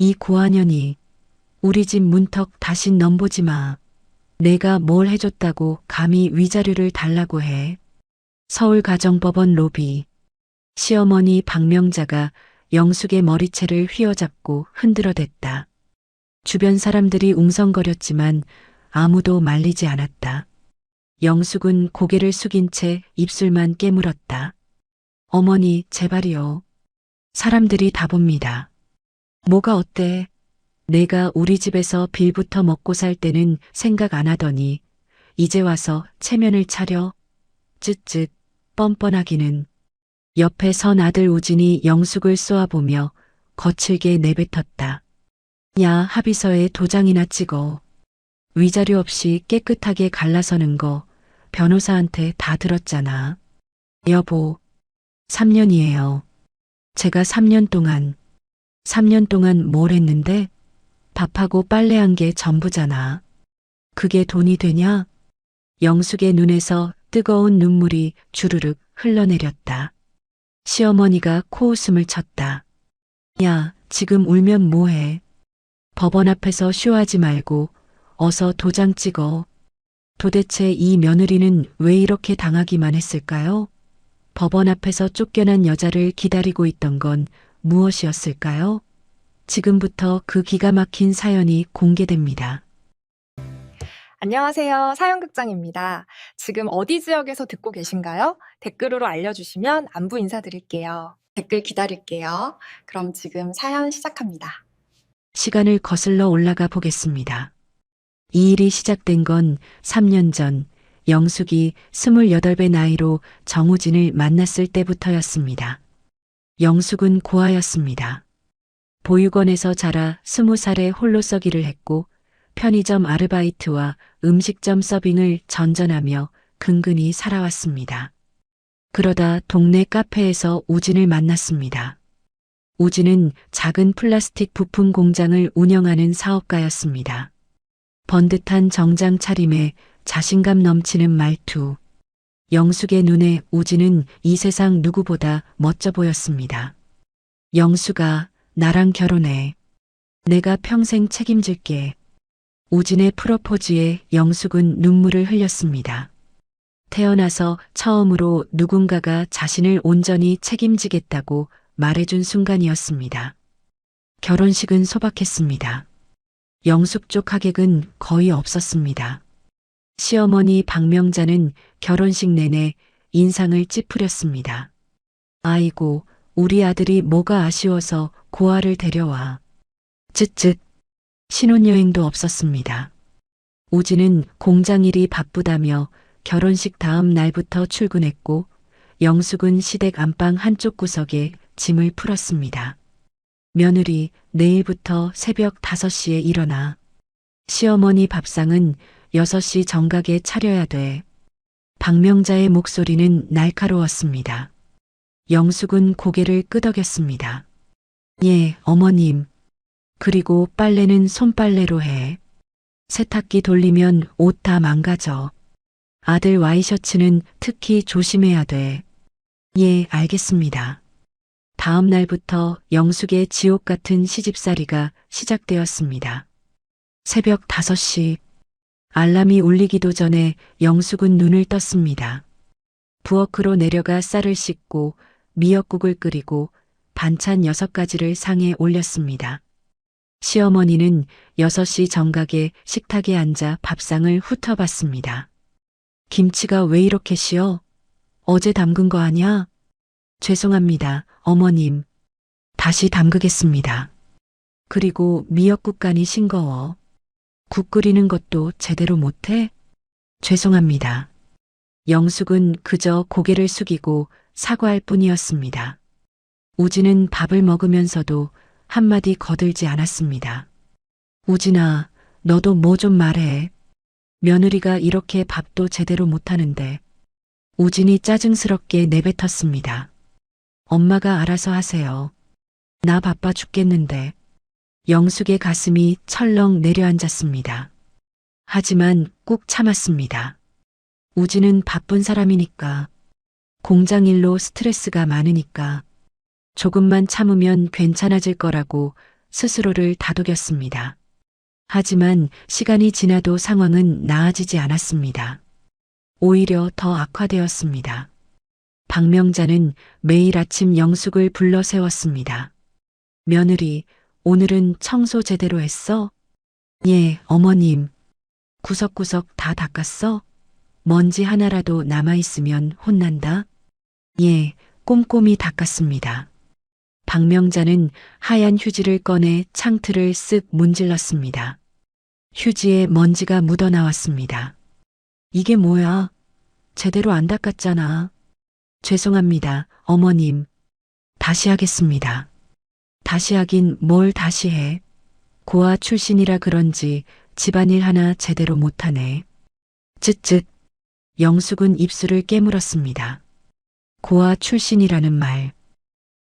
이 고아년이 우리 집 문턱 다신 넘보지 마. 내가 뭘 해줬다고 감히 위자료를 달라고 해. 서울가정법원 로비. 시어머니 박명자가 영숙의 머리채를 휘어잡고 흔들어댔다. 주변 사람들이 웅성거렸지만 아무도 말리지 않았다. 영숙은 고개를 숙인 채 입술만 깨물었다. 어머니, 제발이요. 사람들이 다 봅니다. 뭐가 어때? 내가 우리 집에서 빌부터 먹고 살 때는 생각 안 하더니 이제 와서 체면을 차려? 쯧쯧, 뻔뻔하기는. 옆에 선 아들 우진이 영숙을 쏘아보며 거칠게 내뱉었다. 야, 합의서에 도장이나 찍어. 위자료 없이 깨끗하게 갈라서는 거 변호사한테 다 들었잖아. 여보, 3년이에요. 제가 3년 동안 뭘 했는데? 밥하고 빨래한 게 전부잖아. 그게 돈이 되냐? 영숙의 눈에서 뜨거운 눈물이 주르륵 흘러내렸다. 시어머니가 코웃음을 쳤다. 야, 지금 울면 뭐해? 법원 앞에서 쇼하지 말고 어서 도장 찍어. 도대체 이 며느리는 왜 이렇게 당하기만 했을까요? 법원 앞에서 쫓겨난 여자를 기다리고 있던 건 무엇이었을까요? 지금부터 그 기가 막힌 사연이 공개됩니다. 안녕하세요. 사연극장입니다. 지금 어디 지역에서 듣고 계신가요? 댓글로 알려주시면 안부 인사드릴게요. 댓글 기다릴게요. 그럼 지금 사연 시작합니다. 시간을 거슬러 올라가 보겠습니다. 이 일이 시작된 건 3년 전 영숙이 28배 나이로 정우진을 만났을 때부터였습니다. 영숙은 고아였습니다. 보육원에서 자라 20살에 홀로 서기를 했고 편의점 아르바이트와 음식점 서빙을 전전하며 근근히 살아왔습니다. 그러다 동네 카페에서 우진을 만났습니다. 우진은 작은 플라스틱 부품 공장을 운영하는 사업가였습니다. 번듯한 정장 차림에 자신감 넘치는 말투. 영숙의 눈에 우진은 이 세상 누구보다 멋져 보였습니다. 영숙아, 나랑 결혼해. 내가 평생 책임질게. 우진의 프로포즈에 영숙은 눈물을 흘렸습니다. 태어나서 처음으로 누군가가 자신을 온전히 책임지겠다고 말해준 순간이었습니다. 결혼식은 소박했습니다. 영숙 쪽 하객은 거의 없었습니다. 시어머니 박명자는 결혼식 내내 인상을 찌푸렸습니다. 아이고, 우리 아들이 뭐가 아쉬워서 고아를 데려와. 쯧쯧. 신혼여행도 없었습니다. 우진은 공장 일이 바쁘다며 결혼식 다음 날부터 출근했고 영숙은 시댁 안방 한쪽 구석에 짐을 풀었습니다. 며느리, 내일부터 새벽 5시에 일어나. 시어머니 밥상은 6시 정각에 차려야 돼. 박명자의 목소리는 날카로웠습니다. 영숙은 고개를 끄덕였습니다. 예, 어머님. 그리고 빨래는 손빨래로 해. 세탁기 돌리면 옷 다 망가져. 아들 와이셔츠는 특히 조심해야 돼. 예, 알겠습니다. 다음 날부터 영숙의 지옥 같은 시집살이가 시작되었습니다. 새벽 5시. 알람이 울리기도 전에 영숙은 눈을 떴습니다. 부엌으로 내려가 쌀을 씻고 미역국을 끓이고 반찬 6가지를 상에 올렸습니다. 시어머니는 6시 정각에 식탁에 앉아 밥상을 훑어봤습니다. 김치가 왜 이렇게 시어? 어제 담근 거 아냐? 죄송합니다, 어머님. 다시 담그겠습니다. 그리고 미역국 간이 싱거워. 국 끓이는 것도 제대로 못해? 죄송합니다. 영숙은 그저 고개를 숙이고 사과할 뿐이었습니다. 우진은 밥을 먹으면서도 한마디 거들지 않았습니다. 우진아, 너도 뭐 좀 말해. 며느리가 이렇게 밥도 제대로 못하는데. 우진이 짜증스럽게 내뱉었습니다. 엄마가 알아서 하세요. 나 바빠 죽겠는데. 영숙의 가슴이 철렁 내려앉았습니다. 하지만 꾹 참았습니다. 우진은 바쁜 사람이니까. 공장 일로 스트레스가 많으니까. 조금만 참으면 괜찮아질 거라고 스스로를 다독였습니다. 하지만 시간이 지나도 상황은 나아지지 않았습니다. 오히려 더 악화되었습니다. 박명자는 매일 아침 영숙을 불러 세웠습니다. 며느리, 오늘은 청소 제대로 했어? 예, 어머님. 구석구석 다 닦았어? 먼지 하나라도 남아있으면 혼난다? 예, 꼼꼼히 닦았습니다. 박명자는 하얀 휴지를 꺼내 창틀을 쓱 문질렀습니다. 휴지에 먼지가 묻어나왔습니다. 이게 뭐야? 제대로 안 닦았잖아. 죄송합니다, 어머님. 다시 하겠습니다. 다시 하긴 뭘 다시 해. 고아 출신이라 그런지 집안일 하나 제대로 못하네. 쯧쯧. 영숙은 입술을 깨물었습니다. 고아 출신이라는 말.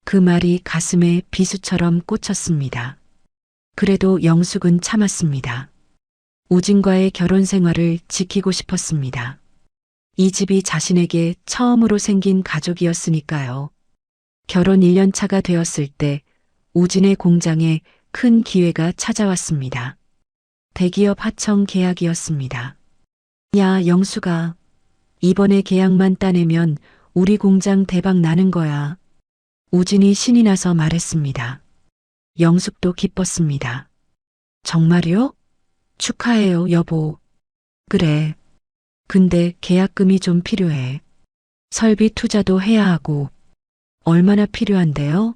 그 말이 가슴에 비수처럼 꽂혔습니다. 그래도 영숙은 참았습니다. 우진과의 결혼 생활을 지키고 싶었습니다. 이 집이 자신에게 처음으로 생긴 가족이었으니까요. 결혼 1년 차가 되었을 때 우진의 공장에 큰 기회가 찾아왔습니다. 대기업 하청 계약이었습니다. 야, 영숙아. 이번에 계약만 따내면 우리 공장 대박 나는 거야. 우진이 신이 나서 말했습니다. 영숙도 기뻤습니다. 정말요? 축하해요, 여보. 그래. 근데 계약금이 좀 필요해. 설비 투자도 해야 하고. 얼마나 필요한데요?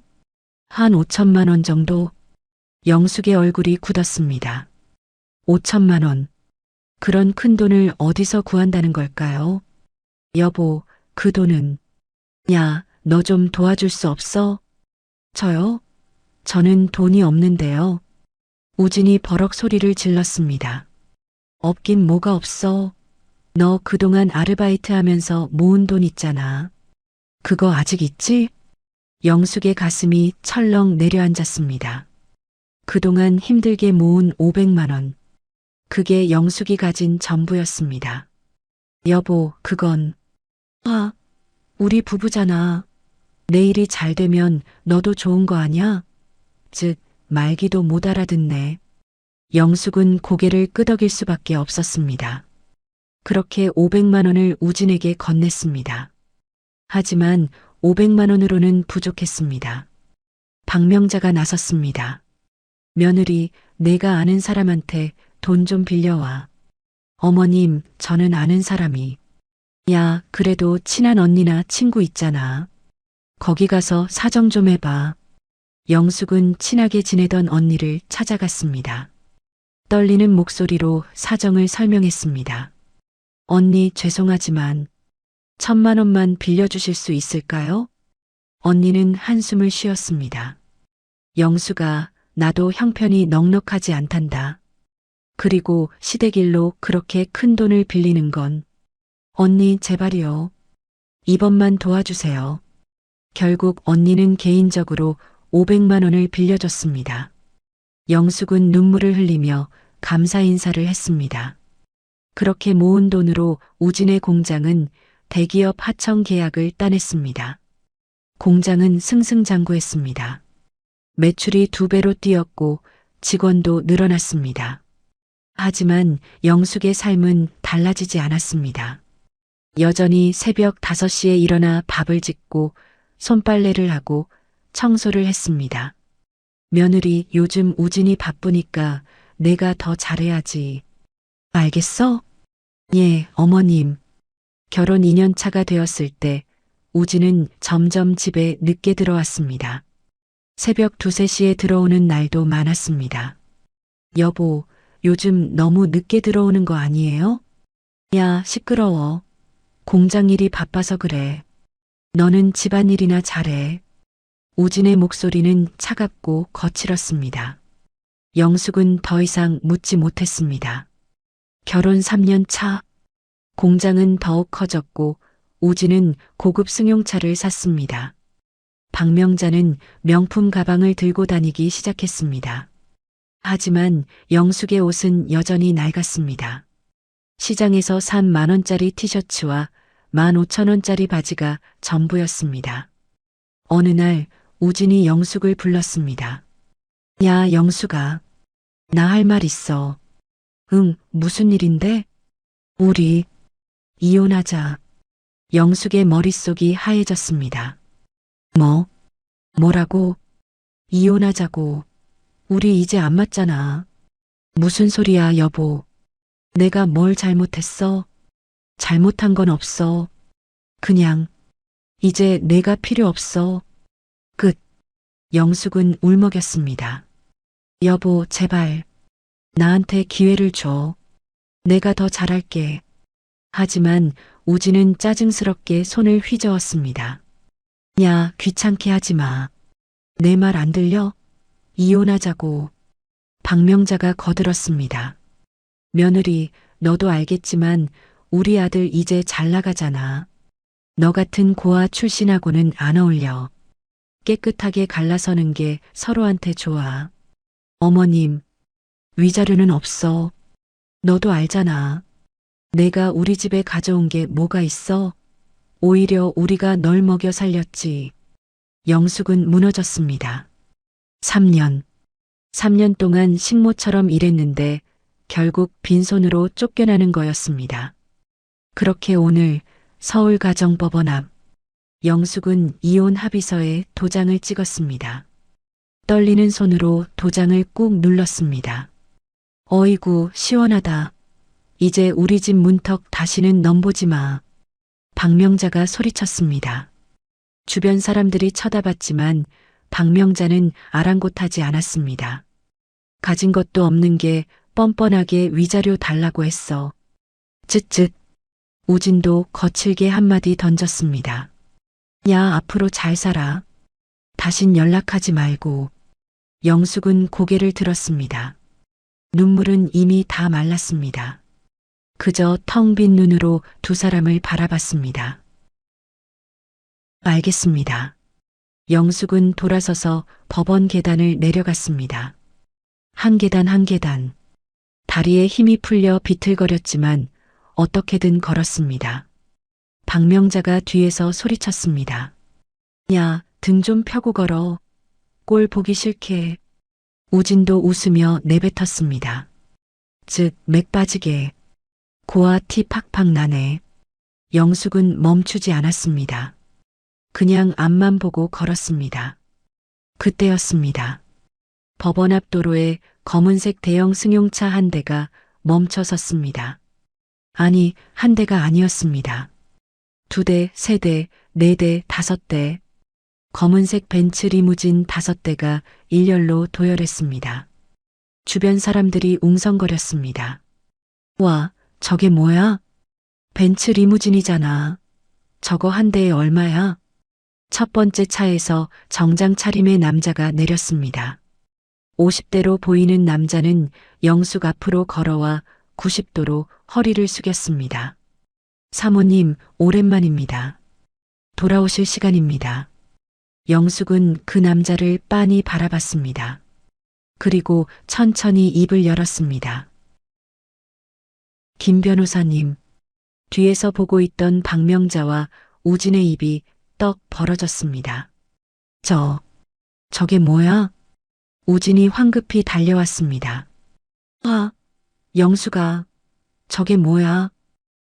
한 5천만 원 정도? 영숙의 얼굴이 굳었습니다. 5천만 원. 그런 큰 돈을 어디서 구한다는 걸까요? 여보, 그 돈은. 야, 너 좀 도와줄 수 없어? 저요? 저는 돈이 없는데요. 우진이 버럭 소리를 질렀습니다. 없긴 뭐가 없어. 너 그동안 아르바이트 하면서 모은 돈 있잖아. 그거 아직 있지? 영숙의 가슴이 철렁 내려앉았습니다. 그동안 힘들게 모은 500만 원. 그게 영숙이 가진 전부였습니다. 여보, 그건. 우리 부부잖아. 내일이 잘 되면 너도 좋은 거 아냐? 즉, 말기도 못 알아듣네. 영숙은 고개를 끄덕일 수밖에 없었습니다. 그렇게 500만 원을 우진에게 건넸습니다. 하지만 500만 원으로는 부족했습니다. 박명자가 나섰습니다. 며느리, 내가 아는 사람한테 돈 좀 빌려와. 어머님, 저는 아는 사람이. 야, 그래도 친한 언니나 친구 있잖아. 거기 가서 사정 좀 해봐. 영숙은 친하게 지내던 언니를 찾아갔습니다. 떨리는 목소리로 사정을 설명했습니다. 언니, 죄송하지만 1,000만 원만 빌려주실 수 있을까요? 언니는 한숨을 쉬었습니다. 영숙아, 나도 형편이 넉넉하지 않단다. 그리고 시댁일로 그렇게 큰 돈을 빌리는 건. 언니, 제발이요. 이번만 도와주세요. 결국 언니는 개인적으로 500만 원을 빌려줬습니다. 영숙은 눈물을 흘리며 감사 인사를 했습니다. 그렇게 모은 돈으로 우진의 공장은 대기업 하청 계약을 따냈습니다. 공장은 승승장구했습니다. 매출이 2배로 뛰었고 직원도 늘어났습니다. 하지만 영숙의 삶은 달라지지 않았습니다. 여전히 새벽 5시에 일어나 밥을 짓고 손빨래를 하고 청소를 했습니다. 며느리, 요즘 우진이 바쁘니까 내가 더 잘해야지. 알겠어? 예, 어머님. 결혼 2년 차가 되었을 때 우진은 점점 집에 늦게 들어왔습니다. 새벽 2, 3시에 들어오는 날도 많았습니다. 여보, 요즘 너무 늦게 들어오는 거 아니에요? 야, 시끄러워. 공장 일이 바빠서 그래. 너는 집안일이나 잘해. 우진의 목소리는 차갑고 거칠었습니다. 영숙은 더 이상 묻지 못했습니다. 결혼 3년 차. 공장은 더욱 커졌고 우진은 고급 승용차를 샀습니다. 박명자는 명품 가방을 들고 다니기 시작했습니다. 하지만 영숙의 옷은 여전히 낡았습니다. 시장에서 산 10,000원짜리 티셔츠와 15,000원짜리 바지가 전부였습니다. 어느 날 우진이 영숙을 불렀습니다. 야, 영수가. 나 할 말 있어. 응, 무슨 일인데? 우리 이혼하자. 영숙의 머릿속이 하얘졌습니다. 뭐? 뭐라고? 이혼하자고. 우리 이제 안 맞잖아. 무슨 소리야, 여보. 내가 뭘 잘못했어? 잘못한 건 없어. 그냥 이제 내가 필요 없어. 끝. 영숙은 울먹였습니다. 여보, 제발 나한테 기회를 줘. 내가 더 잘할게. 하지만 우진은 짜증스럽게 손을 휘저었습니다. 야, 귀찮게 하지 마. 내 말 안 들려? 이혼하자고. 박명자가 거들었습니다. 며느리, 너도 알겠지만 우리 아들 이제 잘 나가잖아. 너 같은 고아 출신하고는 안 어울려. 깨끗하게 갈라서는 게 서로한테 좋아. 어머님, 위자료는 없어. 너도 알잖아. 내가 우리 집에 가져온 게 뭐가 있어? 오히려 우리가 널 먹여 살렸지. 영숙은 무너졌습니다. 3년 동안 식모처럼 일했는데 결국 빈손으로 쫓겨나는 거였습니다. 그렇게 오늘 서울가정법원 앞 영숙은 이혼 합의서에 도장을 찍었습니다. 떨리는 손으로 도장을 꾹 눌렀습니다. 어이구, 시원하다. 이제 우리 집 문턱 다시는 넘보지 마. 박명자가 소리쳤습니다. 주변 사람들이 쳐다봤지만 박명자는 아랑곳하지 않았습니다. 가진 것도 없는 게 뻔뻔하게 위자료 달라고 했어. 쯧쯧. 우진도 거칠게 한마디 던졌습니다. 야, 앞으로 잘 살아. 다신 연락하지 말고. 영숙은 고개를 들었습니다. 눈물은 이미 다 말랐습니다. 그저 텅 빈 눈으로 두 사람을 바라봤습니다. 알겠습니다. 영숙은 돌아서서 법원 계단을 내려갔습니다. 한 계단 한 계단. 다리에 힘이 풀려 비틀거렸지만 어떻게든 걸었습니다. 박명자가 뒤에서 소리쳤습니다. 야, 등 좀 펴고 걸어. 꼴 보기 싫게. 우진도 웃으며 내뱉었습니다. 즉, 맥 빠지게. 고아 티 팍팍 나네. 영숙은 멈추지 않았습니다. 그냥 앞만 보고 걸었습니다. 그때였습니다. 법원 앞 도로에 검은색 대형 승용차 한 대가 멈춰 섰습니다. 아니, 한 대가 아니었습니다. 2대, 3대, 4대, 5대. 검은색 벤츠 리무진 5대가 일렬로 도열했습니다. 주변 사람들이 웅성거렸습니다. 와, 저게 뭐야? 벤츠 리무진이잖아. 저거 한 대에 얼마야? 첫 번째 차에서 정장 차림의 남자가 내렸습니다. 50대로 보이는 남자는 영숙 앞으로 걸어와 90도로 허리를 숙였습니다. 사모님, 오랜만입니다. 돌아오실 시간입니다. 영숙은 그 남자를 빤히 바라봤습니다. 그리고 천천히 입을 열었습니다. 김 변호사님. 뒤에서 보고 있던 박명자와 우진의 입이 떡 벌어졌습니다. 저게 뭐야? 우진이 황급히 달려왔습니다. 아, 영숙아, 저게 뭐야?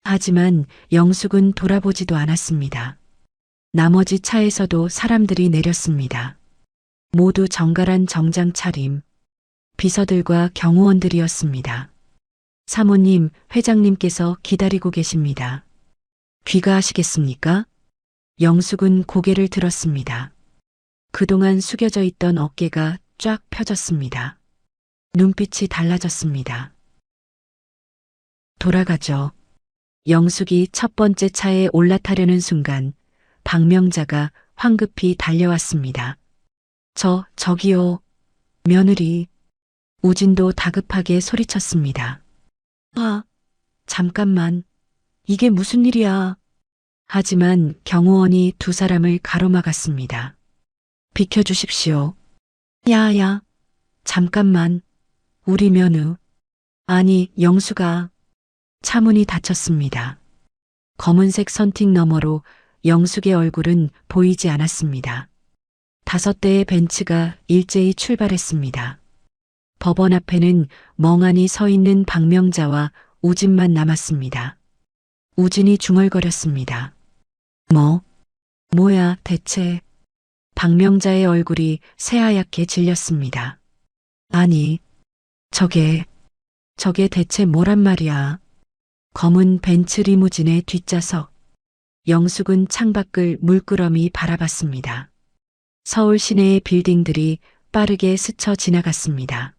하지만 영숙은 돌아보지도 않았습니다. 나머지 차에서도 사람들이 내렸습니다. 모두 정갈한 정장 차림, 비서들과 경호원들이었습니다. 사모님, 회장님께서 기다리고 계십니다. 귀가하시겠습니까? 영숙은 고개를 들었습니다. 그동안 숙여져 있던 어깨가 쫙 펴졌습니다. 눈빛이 달라졌습니다. 돌아가죠. 영숙이 첫 번째 차에 올라타려는 순간 박명자가 황급히 달려왔습니다. 저기요. 며느리. 우진도 다급하게 소리쳤습니다. 아, 잠깐만. 이게 무슨 일이야? 하지만 경호원이 두 사람을 가로막았습니다. 비켜주십시오. 야야, 잠깐만. 우리 며느. 아니, 영수가. 차문이 닫혔습니다. 검은색 선팅 너머로 영숙의 얼굴은 보이지 않았습니다. 5대의 벤츠가 일제히 출발했습니다. 법원 앞에는 멍하니 서 있는 박명자와 우진만 남았습니다. 우진이 중얼거렸습니다. 뭐야 대체. 박명자의 얼굴이 새하얗게 질렸습니다. 아니, 저게 대체 뭐란 말이야. 검은 벤츠 리무진의 뒷좌석. 영숙은 창밖을 물끄러미 바라봤습니다. 서울 시내의 빌딩들이 빠르게 스쳐 지나갔습니다.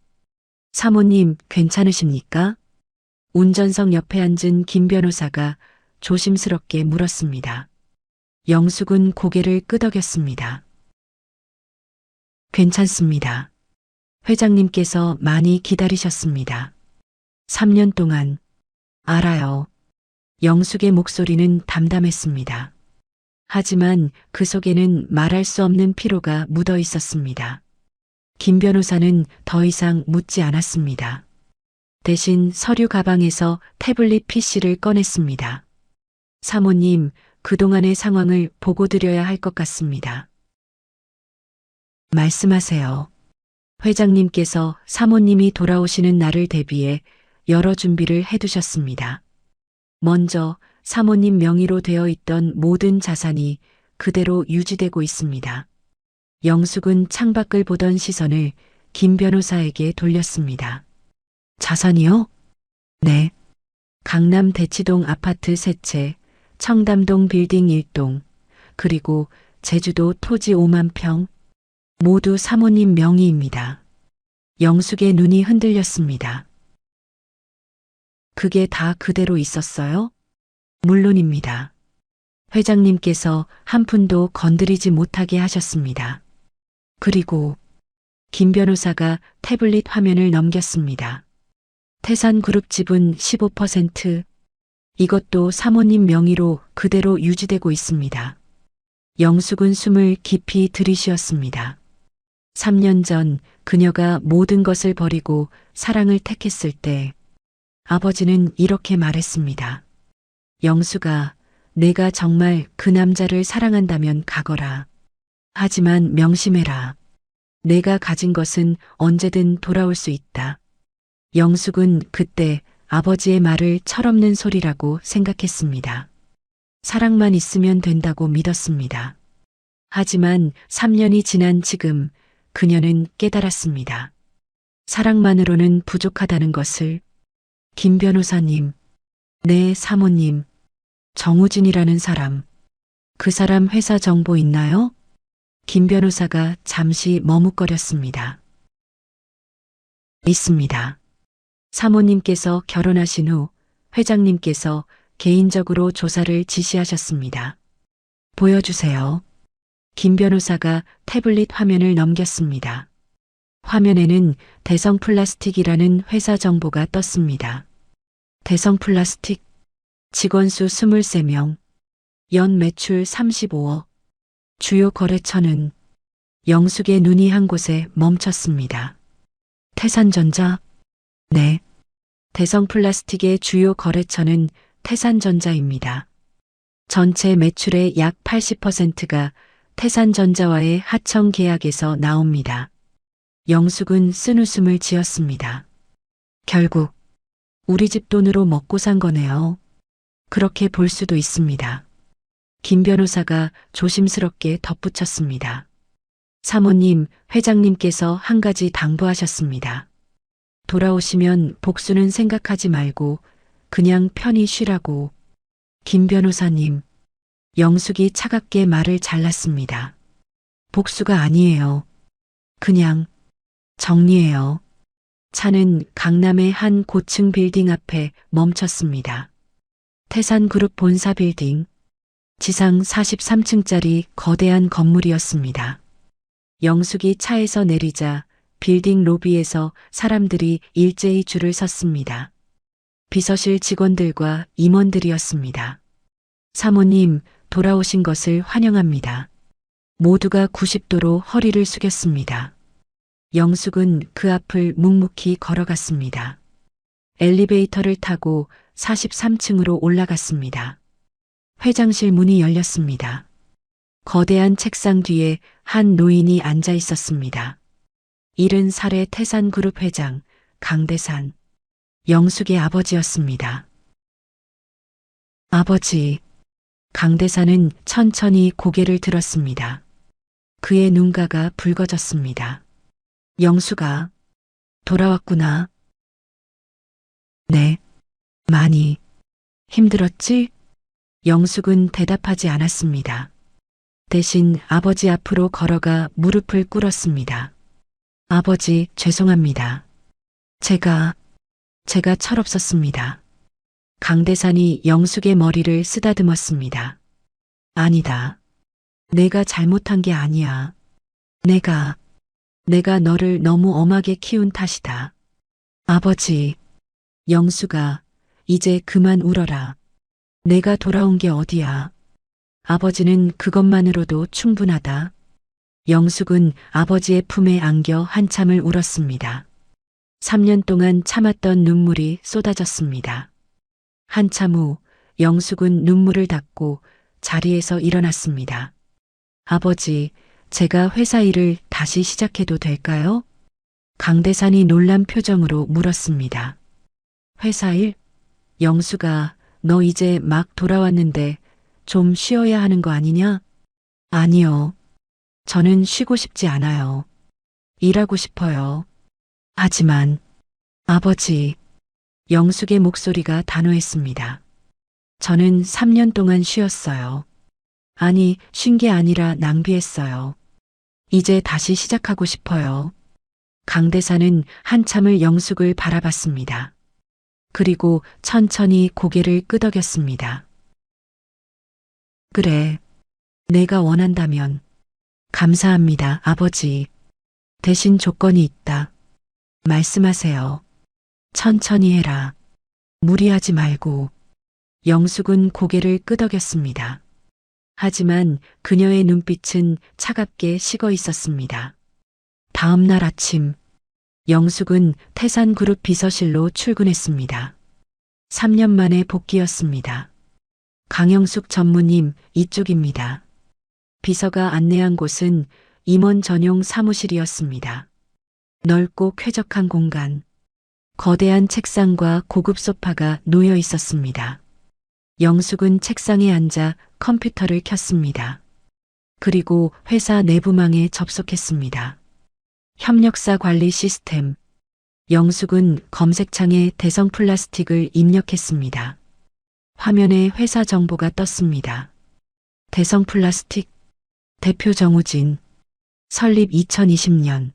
사모님, 괜찮으십니까? 운전석 옆에 앉은 김 변호사가 조심스럽게 물었습니다. 영숙은 고개를 끄덕였습니다. 괜찮습니다. 회장님께서 많이 기다리셨습니다. 3년 동안. 알아요. 영숙의 목소리는 담담했습니다. 하지만 그 속에는 말할 수 없는 피로가 묻어 있었습니다. 김 변호사는 더 이상 묻지 않았습니다. 대신 서류 가방에서 태블릿 PC를 꺼냈습니다. 사모님, 그동안의 상황을 보고 드려야 할 것 같습니다. 말씀하세요. 회장님께서 사모님이 돌아오시는 날을 대비해 여러 준비를 해두셨습니다. 먼저 사모님 명의로 되어 있던 모든 자산이 그대로 유지되고 있습니다. 영숙은 창밖을 보던 시선을 김 변호사에게 돌렸습니다. 자산이요? 네. 강남 대치동 아파트 3채, 청담동 빌딩 1동, 그리고 제주도 토지 5만 평, 모두 사모님 명의입니다. 영숙의 눈이 흔들렸습니다. 그게 다 그대로 있었어요? 물론입니다. 회장님께서 한 푼도 건드리지 못하게 하셨습니다. 그리고 김 변호사가 태블릿 화면을 넘겼습니다. 태산그룹 지분 15%, 이것도 사모님 명의로 그대로 유지되고 있습니다. 영숙은 숨을 깊이 들이쉬었습니다. 3년 전 그녀가 모든 것을 버리고 사랑을 택했을 때 아버지는 이렇게 말했습니다. 영숙아, 내가 정말 그 남자를 사랑한다면 가거라. 하지만 명심해라. 내가 가진 것은 언제든 돌아올 수 있다. 영숙은 그때 아버지의 말을 철없는 소리라고 생각했습니다. 사랑만 있으면 된다고 믿었습니다. 하지만 3년이 지난 지금 그녀는 깨달았습니다. 사랑만으로는 부족하다는 것을. 김 변호사님, 네 사모님, 정우진이라는 사람, 그 사람 회사 정보 있나요? 김 변호사가 잠시 머뭇거렸습니다. 있습니다. 사모님께서 결혼하신 후 회장님께서 개인적으로 조사를 지시하셨습니다. 보여주세요. 김 변호사가 태블릿 화면을 넘겼습니다. 화면에는 대성플라스틱이라는 회사 정보가 떴습니다. 대성플라스틱, 직원 수 23명, 연 매출 35억, 주요 거래처는. 영숙의 눈이 한 곳에 멈췄습니다. 태산전자? 네. 대성플라스틱의 주요 거래처는 태산전자입니다. 전체 매출의 약 80%가 태산전자와의 하청 계약에서 나옵니다. 영숙은 쓴웃음을 지었습니다. 결국 우리 집 돈으로 먹고 산 거네요. 그렇게 볼 수도 있습니다. 김 변호사가 조심스럽게 덧붙였습니다. 사모님, 회장님께서 한 가지 당부하셨습니다. 돌아오시면 복수는 생각하지 말고 그냥 편히 쉬라고. 김 변호사님, 영숙이 차갑게 말을 잘랐습니다. 복수가 아니에요. 그냥 정리해요. 차는 강남의 한 고층 빌딩 앞에 멈췄습니다. 태산그룹 본사 빌딩, 지상 43층짜리 거대한 건물이었습니다. 영숙이 차에서 내리자 빌딩 로비에서 사람들이 일제히 줄을 섰습니다. 비서실 직원들과 임원들이었습니다. 사모님, 돌아오신 것을 환영합니다. 모두가 90도로 허리를 숙였습니다. 영숙은 그 앞을 묵묵히 걸어갔습니다. 엘리베이터를 타고 43층으로 올라갔습니다. 회장실 문이 열렸습니다. 거대한 책상 뒤에 한 노인이 앉아 있었습니다. 70살의 태산그룹 회장 강대산, 영숙의 아버지였습니다. 아버지, 강대산은 천천히 고개를 들었습니다. 그의 눈가가 붉어졌습니다. 영수가 돌아왔구나. 네, 많이 힘들었지? 영숙은 대답하지 않았습니다. 대신 아버지 앞으로 걸어가 무릎을 꿇었습니다. 아버지, 죄송합니다. 제가 철없었습니다. 강대산이 영숙의 머리를 쓰다듬었습니다. 아니다. 내가 잘못한 게 아니야. 내가 너를 너무 엄하게 키운 탓이다. 아버지, 영수가 이제 그만 울어라. 내가 돌아온 게 어디야. 아버지는 그것만으로도 충분하다. 영숙은 아버지의 품에 안겨 한참을 울었습니다. 3년 동안 참았던 눈물이 쏟아졌습니다. 한참 후 영숙은 눈물을 닦고 자리에서 일어났습니다. 아버지, 제가 회사 일을 다시 시작해도 될까요? 강대산이 놀란 표정으로 물었습니다. 회사 일? 영수가 너 이제 막 돌아왔는데 좀 쉬어야 하는 거 아니냐? 아니요. 저는 쉬고 싶지 않아요. 일하고 싶어요. 하지만 아버지, 영숙의 목소리가 단호했습니다. 저는 3년 동안 쉬었어요. 아니, 쉰 게 아니라 낭비했어요. 이제 다시 시작하고 싶어요. 강대사는 한참을 영숙을 바라봤습니다. 그리고 천천히 고개를 끄덕였습니다. 그래, 내가 원한다면. 감사합니다, 아버지. 대신 조건이 있다. 말씀하세요. 천천히 해라. 무리하지 말고. 영숙은 고개를 끄덕였습니다. 하지만 그녀의 눈빛은 차갑게 식어 있었습니다. 다음 날 아침, 영숙은 태산그룹 비서실로 출근했습니다. 3년 만에 복귀였습니다. 강영숙 전무님, 이쪽입니다. 비서가 안내한 곳은 임원 전용 사무실이었습니다. 넓고 쾌적한 공간, 거대한 책상과 고급 소파가 놓여 있었습니다. 영숙은 책상에 앉아 컴퓨터를 켰습니다. 그리고 회사 내부망에 접속했습니다. 협력사 관리 시스템. 영숙은 검색창에 대성 플라스틱을 입력했습니다. 화면에 회사 정보가 떴습니다. 대성 플라스틱, 대표 정우진, 설립 2020년,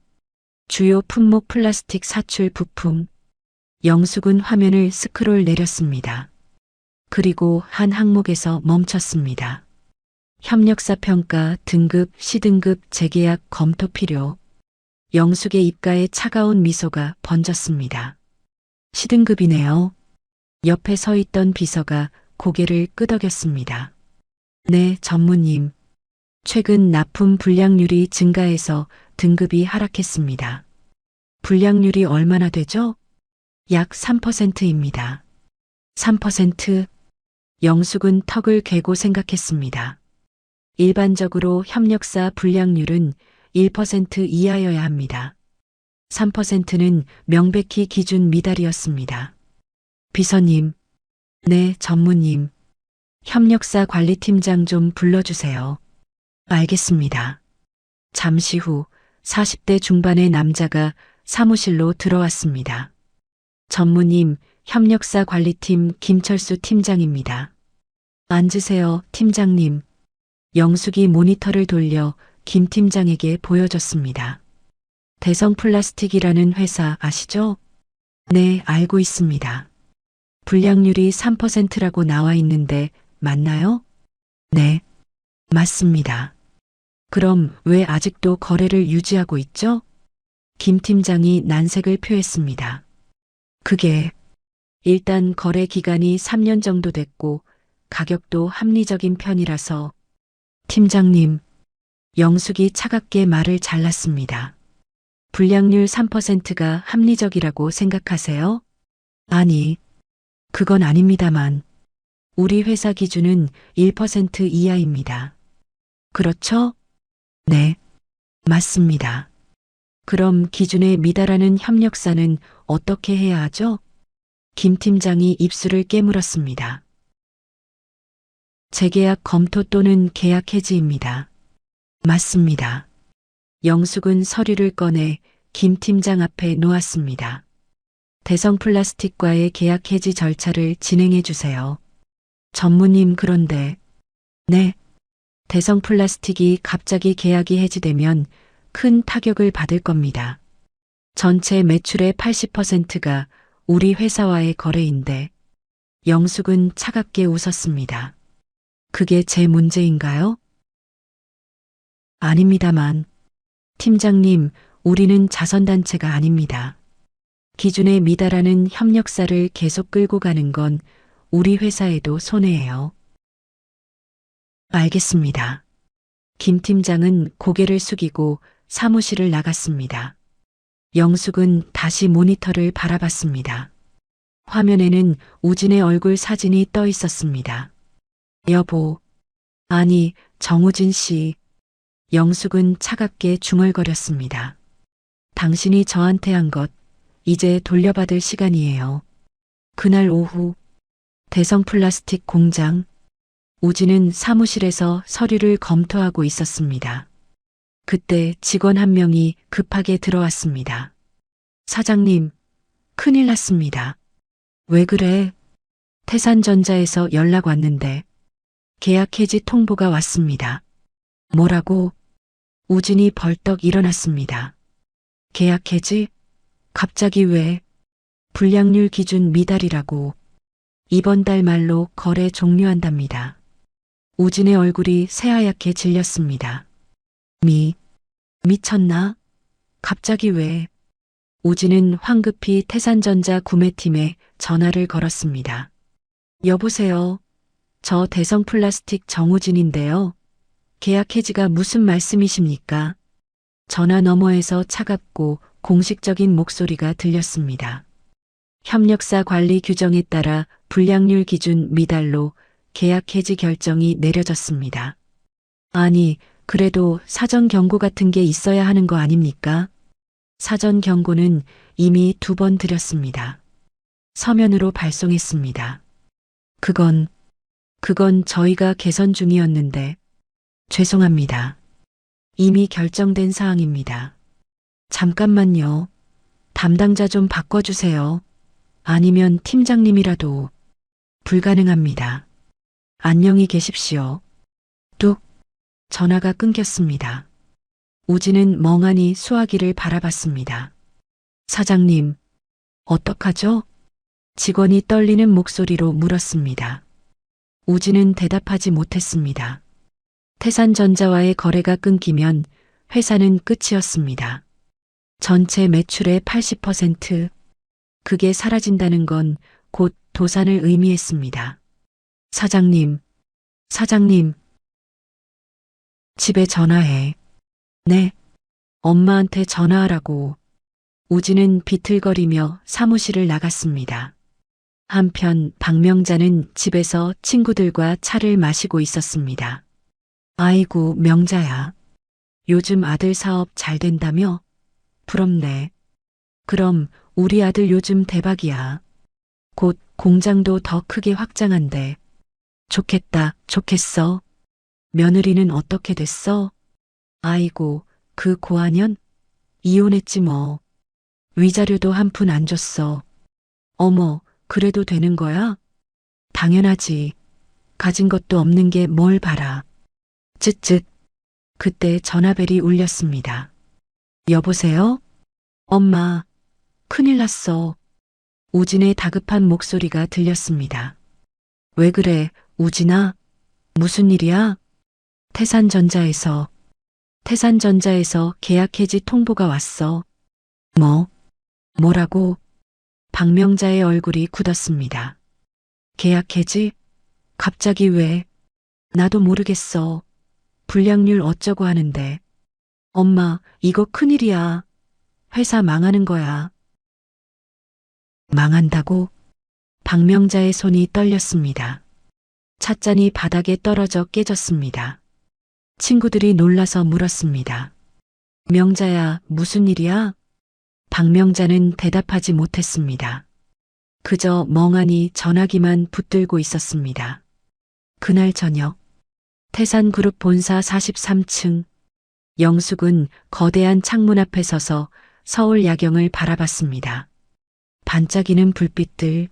주요 품목 플라스틱 사출 부품. 영숙은 화면을 스크롤 내렸습니다. 그리고 한 항목에서 멈췄습니다. 협력사 평가 등급 C등급 재계약 검토 필요. 영숙의 입가에 차가운 미소가 번졌습니다. C등급이네요. 옆에 서 있던 비서가 고개를 끄덕였습니다. 네, 전무님. 최근 납품 불량률이 증가해서 등급이 하락했습니다. 불량률이 얼마나 되죠? 약 3%입니다. 3%? 영숙은 턱을 괴고 생각했습니다. 일반적으로 협력사 불량률은 1% 이하여야 합니다. 3%는 명백히 기준 미달이었습니다. 비서님. 네, 전무님. 협력사 관리팀장 좀 불러주세요. 알겠습니다. 잠시 후 40대 중반의 남자가 사무실로 들어왔습니다. 전무님, 협력사 관리팀 김철수 팀장입니다. 앉으세요, 팀장님. 영숙이 모니터를 돌려 김 팀장에게 보여줬습니다. 대성 플라스틱이라는 회사 아시죠? 네, 알고 있습니다. 불량률이 3%라고 나와 있는데 맞나요? 네, 맞습니다. 그럼 왜 아직도 거래를 유지하고 있죠? 김 팀장이 난색을 표했습니다. 그게 일단 거래 기간이 3년 정도 됐고 가격도 합리적인 편이라서. 팀장님, 영숙이 차갑게 말을 잘랐습니다. 불량률 3%가 합리적이라고 생각하세요? 아니, 그건 아닙니다만 우리 회사 기준은 1% 이하입니다. 그렇죠? 네, 맞습니다. 그럼 기준에 미달하는 협력사는 어떻게 해야 하죠? 김 팀장이 입술을 깨물었습니다. 재계약 검토 또는 계약 해지입니다. 맞습니다. 영숙은 서류를 꺼내 김 팀장 앞에 놓았습니다. 대성 플라스틱과의 계약 해지 절차를 진행해 주세요. 전무님 그런데, 네. 대성 플라스틱이 갑자기 계약이 해지되면 큰 타격을 받을 겁니다. 전체 매출의 80%가 우리 회사와의 거래인데, 영숙은 차갑게 웃었습니다. 그게 제 문제인가요? 아닙니다만. 팀장님, 우리는 자선단체가 아닙니다. 기준에 미달하는 협력사를 계속 끌고 가는 건 우리 회사에도 손해예요. 알겠습니다. 김 팀장은 고개를 숙이고 사무실을 나갔습니다. 영숙은 다시 모니터를 바라봤습니다. 화면에는 우진의 얼굴 사진이 떠 있었습니다. 여보, 아니, 정우진 씨. 영숙은 차갑게 중얼거렸습니다. 당신이 저한테 한 것, 이제 돌려받을 시간이에요. 그날 오후, 대성 플라스틱 공장, 우진은 사무실에서 서류를 검토하고 있었습니다. 그때 직원 한 명이 급하게 들어왔습니다. 사장님, 큰일 났습니다. 왜 그래? 태산전자에서 연락 왔는데 계약 해지 통보가 왔습니다. 뭐라고? 우진이 벌떡 일어났습니다. 계약 해지? 갑자기 왜? 불량률 기준 미달이라고. 이번 달 말로 거래 종료한답니다. 우진의 얼굴이 새하얗게 질렸습니다. 미쳤나? 갑자기 왜? 우진은 황급히 태산전자 구매팀에 전화를 걸었습니다. 여보세요. 저 대성 플라스틱 정우진인데요. 계약 해지가 무슨 말씀이십니까? 전화 너머에서 차갑고 공식적인 목소리가 들렸습니다. 협력사 관리 규정에 따라 불량률 기준 미달로 계약 해지 결정이 내려졌습니다. 아니, 그래도 사전 경고 같은 게 있어야 하는 거 아닙니까? 사전 경고는 이미 2번 드렸습니다. 서면으로 발송했습니다. 그건 저희가 개선 중이었는데, 죄송합니다. 이미 결정된 사항입니다. 잠깐만요. 담당자 좀 바꿔주세요. 아니면 팀장님이라도. 불가능합니다. 안녕히 계십시오. 뚝. 전화가 끊겼습니다. 우진은 멍하니 수화기를 바라봤습니다. 사장님, 어떡하죠? 직원이 떨리는 목소리로 물었습니다. 우진은 대답하지 못했습니다. 태산전자와의 거래가 끊기면 회사는 끝이었습니다. 전체 매출의 80%, 그게 사라진다는 건 곧 도산을 의미했습니다. 사장님, 집에 전화해. 네, 엄마한테 전화하라고. 우진은 비틀거리며 사무실을 나갔습니다. 한편 박명자는 집에서 친구들과 차를 마시고 있었습니다. 아이고, 명자야. 요즘 아들 사업 잘 된다며? 부럽네. 그럼 우리 아들 요즘 대박이야. 곧 공장도 더 크게 확장한대. 좋겠다, 좋겠어. 며느리는 어떻게 됐어? 아이고, 그 고한현? 이혼했지 뭐. 위자료도 한 푼 안 줬어. 어머, 그래도 되는 거야? 당연하지. 가진 것도 없는 게 뭘 바라. 쯧쯧. 그때 전화벨이 울렸습니다. 여보세요? 엄마, 큰일 났어. 우진의 다급한 목소리가 들렸습니다. 왜 그래, 우진아? 무슨 일이야? 태산전자에서 계약 해지 통보가 왔어. 뭐라고? 박명자의 얼굴이 굳었습니다. 계약 해지? 갑자기 왜? 나도 모르겠어. 불량률 어쩌고 하는데. 엄마, 이거 큰일이야. 회사 망하는 거야. 망한다고? 박명자의 손이 떨렸습니다. 찻잔이 바닥에 떨어져 깨졌습니다. 친구들이 놀라서 물었습니다. 명자야, 무슨 일이야? 박명자는 대답하지 못했습니다. 그저 멍하니 전화기만 붙들고 있었습니다. 그날 저녁, 태산그룹 본사 43층, 영숙은 거대한 창문 앞에 서서 서울 야경을 바라봤습니다. 반짝이는 불빛들,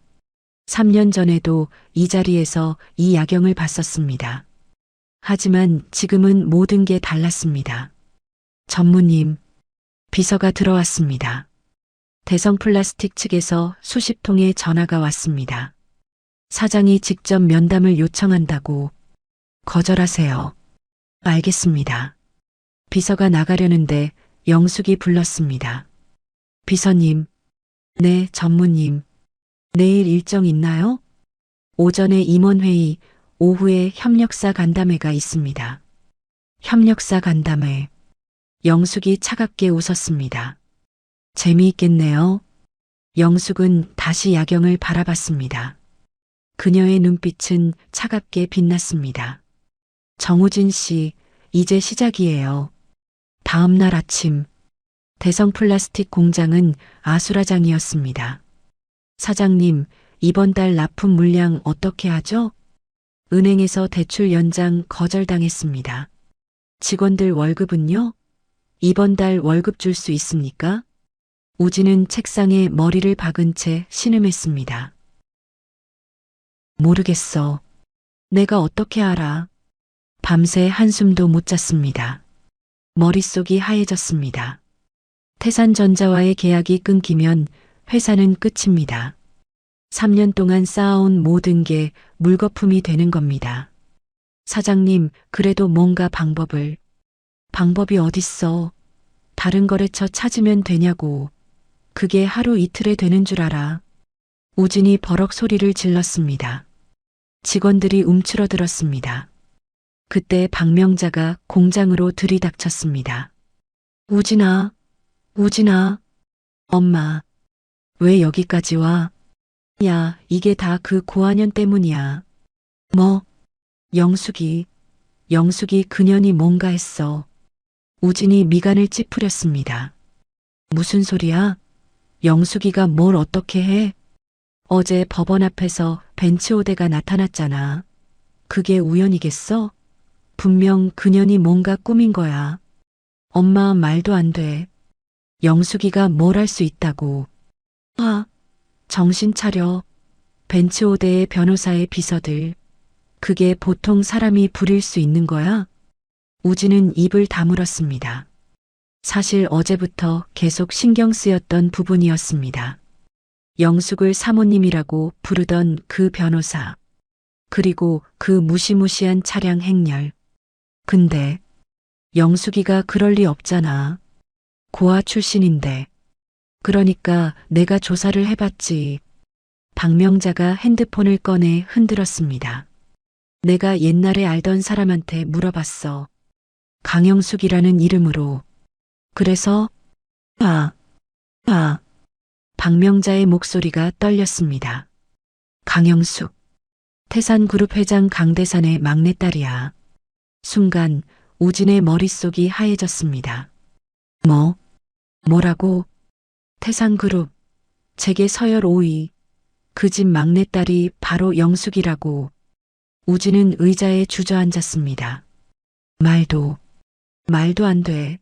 3년 전에도 이 자리에서 이 야경을 봤었습니다. 하지만 지금은 모든 게 달랐습니다. 전무님, 비서가 들어왔습니다. 대성 플라스틱 측에서 수십 통의 전화가 왔습니다. 사장이 직접 면담을 요청한다고. 거절하세요. 알겠습니다. 비서가 나가려는데 영숙이 불렀습니다. 비서님. 네, 전무님. 내일 일정 있나요? 오전에 임원회의, 오후에 협력사 간담회가 있습니다. 협력사 간담회. 영숙이 차갑게 웃었습니다. 재미있겠네요. 영숙은 다시 야경을 바라봤습니다. 그녀의 눈빛은 차갑게 빛났습니다. 정우진 씨, 이제 시작이에요. 다음 날 아침, 대성 플라스틱 공장은 아수라장이었습니다. 사장님, 이번 달 납품 물량 어떻게 하죠? 은행에서 대출 연장 거절당했습니다. 직원들 월급은요? 이번 달 월급 줄 수 있습니까? 우진은 책상에 머리를 박은 채 신음했습니다. 모르겠어. 내가 어떻게 알아? 밤새 한숨도 못 잤습니다. 머릿속이 하얘졌습니다. 태산전자와의 계약이 끊기면 회사는 끝입니다. 3년 동안 쌓아온 모든 게 물거품이 되는 겁니다. 사장님, 그래도 뭔가 방법이 어딨어? 다른 거래처 찾으면 되냐고. 그게 하루 이틀에 되는 줄 알아. 우진이 버럭 소리를 질렀습니다. 직원들이 움츠러들었습니다. 그때 박명자가 공장으로 들이닥쳤습니다. 우진아, 엄마, 왜 여기까지 와? 야, 이게 다 그 고한현 때문이야. 뭐? 영숙이 그년이 뭔가 했어. 우진이 미간을 찌푸렸습니다. 무슨 소리야? 영숙이가 뭘 어떻게 해? 어제 법원 앞에서 벤츠오대가 나타났잖아. 그게 우연이겠어? 분명 그년이 뭔가 꾸민 거야. 엄마 말도 안 돼. 영숙이가 뭘 할 수 있다고. 정신 차려. 벤츠오대의 변호사의 비서들. 그게 보통 사람이 부릴 수 있는 거야? 우진은 입을 다물었습니다. 사실 어제부터 계속 신경 쓰였던 부분이었습니다. 영숙을 사모님이라고 부르던 그 변호사. 그리고 그 무시무시한 차량 행렬. 근데 영숙이가 그럴 리 없잖아. 고아 출신인데. 그러니까 내가 조사를 해봤지. 박명자가 핸드폰을 꺼내 흔들었습니다. 내가 옛날에 알던 사람한테 물어봤어. 강영숙이라는 이름으로. 그래서 박명자의 목소리가 떨렸습니다. 강영숙. 태산그룹 회장 강대산의 막내딸이야. 순간 우진의 머릿속이 하얘졌습니다. 뭐라고? 태산그룹. 재계 서열 5위. 그 집 막내딸이 바로 영숙이라고. 우진은 의자에 주저앉았습니다. 말도 안 돼.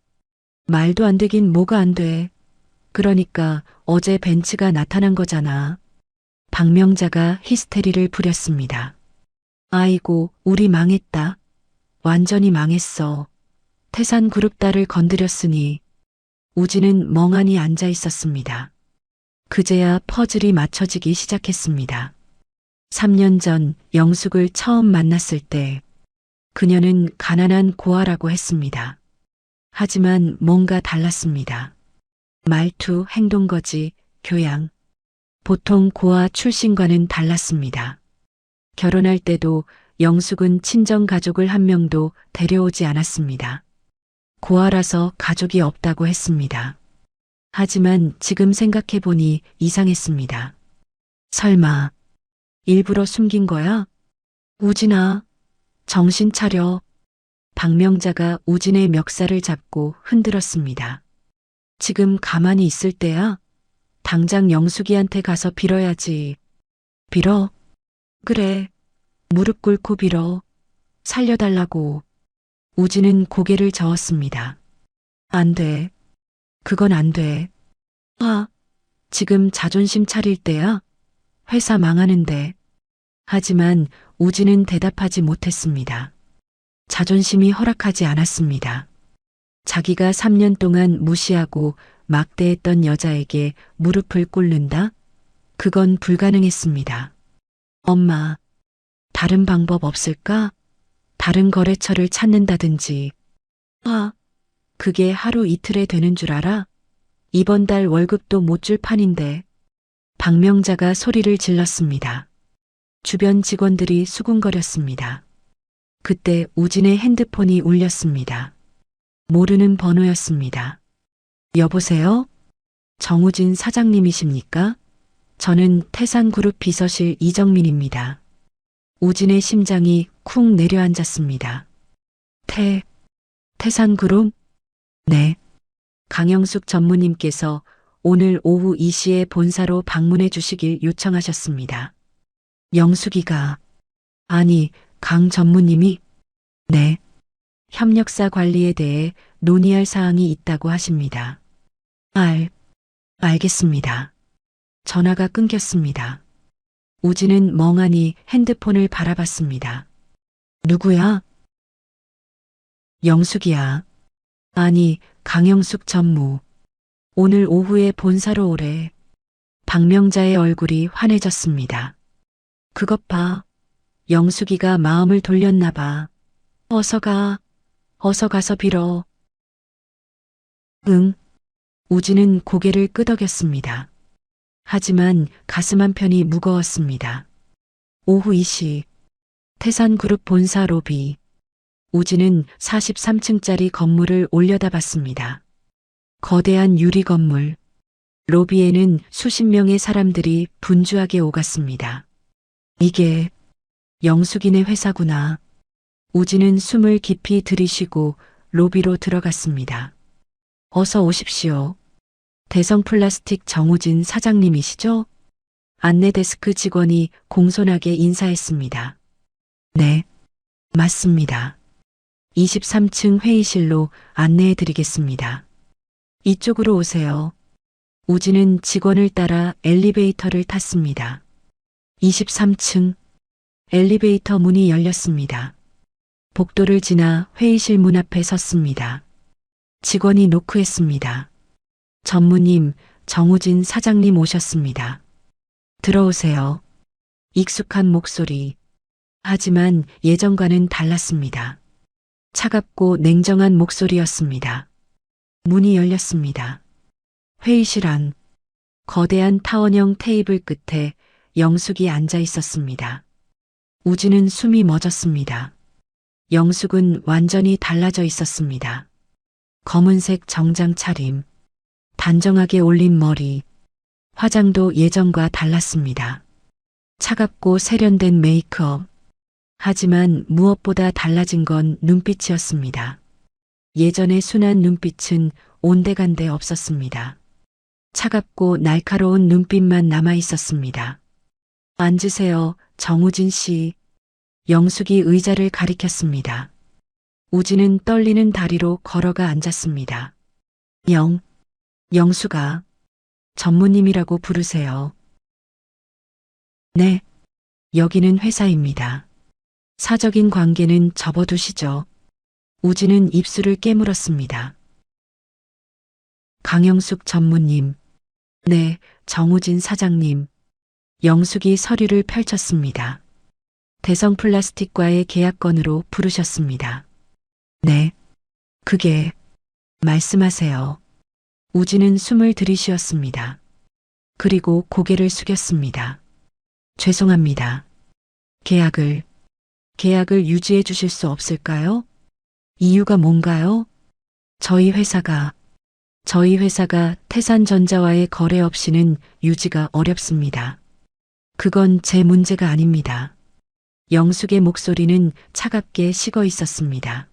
말도 안 되긴 뭐가 안 돼. 그러니까 어제 벤츠가 나타난 거잖아. 박명자가 히스테리를 부렸습니다. 아이고, 우리 망했다. 완전히 망했어. 태산그룹 딸을 건드렸으니. 우진은 멍하니 앉아 있었습니다. 그제야 퍼즐이 맞춰지기 시작했습니다. 3년 전 영숙을 처음 만났을 때 그녀는 가난한 고아라고 했습니다. 하지만 뭔가 달랐습니다. 말투, 행동거지, 교양. 보통 고아 출신과는 달랐습니다. 결혼할 때도 영숙은 친정 가족을 한 명도 데려오지 않았습니다. 고아라서 가족이 없다고 했습니다. 하지만 지금 생각해보니 이상했습니다. 설마 일부러 숨긴 거야? 우진아, 정신 차려. 박명자가 우진의 멱살을 잡고 흔들었습니다. 지금 가만히 있을 때야? 당장 영숙이한테 가서 빌어야지. 빌어? 그래. 무릎 꿇고 빌어. 살려달라고. 우진은 고개를 저었습니다. 안 돼. 그건 안 돼. 지금 자존심 차릴 때야? 회사 망하는데. 하지만 우진은 대답하지 못했습니다. 자존심이 허락하지 않았습니다. 자기가 3년 동안 무시하고 막대했던 여자에게 무릎을 꿇는다? 그건 불가능했습니다. 엄마, 다른 방법 없을까? 다른 거래처를 찾는다든지. 그게 하루 이틀에 되는 줄 알아? 이번 달 월급도 못 줄 판인데. 박명자가 소리를 질렀습니다. 주변 직원들이 수군거렸습니다. 그때 우진의 핸드폰이 울렸습니다. 모르는 번호였습니다. 여보세요? 정우진 사장님이십니까? 저는 태산그룹 비서실 이정민입니다. 우진의 심장이 쿵 내려앉았습니다. 태산그룹? 네. 강영숙 전무님께서 오늘 오후 2시에 본사로 방문해 주시길 요청하셨습니다. 영숙이가, 아니, 강 전무님이? 네. 협력사 관리에 대해 논의할 사항이 있다고 하십니다. 알겠습니다. 전화가 끊겼습니다. 우진은 멍하니 핸드폰을 바라봤습니다. 누구야? 영숙이야. 아니, 강영숙 전무. 오늘 오후에 본사로 오래. 박명자의 얼굴이 환해졌습니다. 그것 봐. 영숙이가 마음을 돌렸나 봐. 어서 가서 빌어. 응. 우진은 고개를 끄덕였습니다. 하지만 가슴 한편이 무거웠습니다. 오후 2시. 태산그룹 본사 로비. 우진은 43층짜리 건물을 올려다봤습니다. 거대한 유리 건물. 로비에는 수십 명의 사람들이 분주하게 오갔습니다. 이게 영숙이네 회사구나. 우진은 숨을 깊이 들이쉬고 로비로 들어갔습니다. 어서 오십시오. 대성플라스틱 정우진 사장님이시죠? 안내 데스크 직원이 공손하게 인사했습니다. 네, 맞습니다. 23층 회의실로 안내해 드리겠습니다. 이쪽으로 오세요. 우진은 직원을 따라 엘리베이터를 탔습니다. 23층. 엘리베이터 문이 열렸습니다. 복도를 지나 회의실 문 앞에 섰습니다. 직원이 노크했습니다. 전무님, 정우진 사장님 오셨습니다. 들어오세요. 익숙한 목소리. 하지만 예전과는 달랐습니다. 차갑고 냉정한 목소리였습니다. 문이 열렸습니다. 회의실 안. 거대한 타원형 테이블 끝에 영숙이 앉아 있었습니다. 우진은 숨이 멎었습니다. 영숙은 완전히 달라져 있었습니다. 검은색 정장 차림, 단정하게 올린 머리, 화장도 예전과 달랐습니다. 차갑고 세련된 메이크업. 하지만 무엇보다 달라진 건 눈빛이었습니다. 예전의 순한 눈빛은 온데간데 없었습니다. 차갑고 날카로운 눈빛만 남아 있었습니다. 앉으세요, 정우진 씨. 영숙이 의자를 가리켰습니다. 우진은 떨리는 다리로 걸어가 앉았습니다. 영숙아, 전무님이라고 부르세요. 네, 여기는 회사입니다. 사적인 관계는 접어두시죠. 우진은 입술을 깨물었습니다. 강영숙 전무님. 네, 정우진 사장님. 영숙이 서류를 펼쳤습니다. 대성플라스틱과의 계약건으로 부르셨습니다. 네, 그게, 말씀하세요. 우진은 숨을 들이쉬었습니다. 그리고 고개를 숙였습니다. 죄송합니다. 계약을 유지해 주실 수 없을까요? 이유가 뭔가요? 저희 회사가 태산전자와의 거래 없이는 유지가 어렵습니다. 그건 제 문제가 아닙니다. 영숙의 목소리는 차갑게 식어 있었습니다.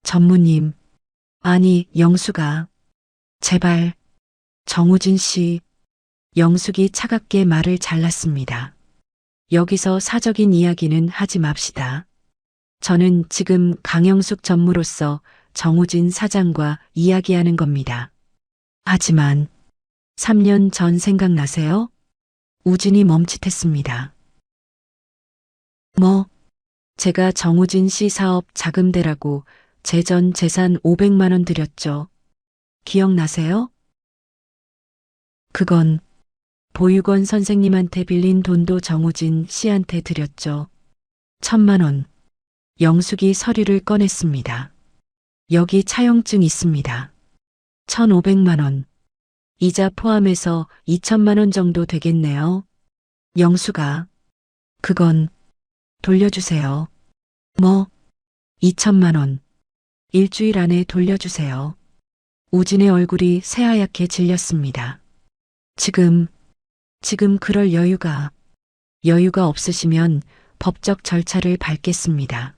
전무님, 아니, 영수가. 제발. 정우진 씨. 영숙이 차갑게 말을 잘랐습니다. 여기서 사적인 이야기는 하지 맙시다. 저는 지금 강영숙 전무로서 정우진 사장과 이야기하는 겁니다. 하지만 3년 전 생각나세요? 우진이 멈칫했습니다. 뭐, 제가 정우진 씨 사업 자금대라고 제 전 재산 500만 원 드렸죠. 기억나세요? 그건 보육원 선생님한테 빌린 돈도 정우진 씨한테 드렸죠. 1,000만 원. 영숙이 서류를 꺼냈습니다. 여기 차용증 있습니다. 1,500만 원. 이자 포함해서 2천만 원 정도 되겠네요. 영수가. 그건 돌려주세요. 뭐? 2천만 원. 일주일 안에 돌려주세요. 우진의 얼굴이 새하얗게 질렸습니다. 지금 그럴 여유가 없으시면 법적 절차를 밟겠습니다.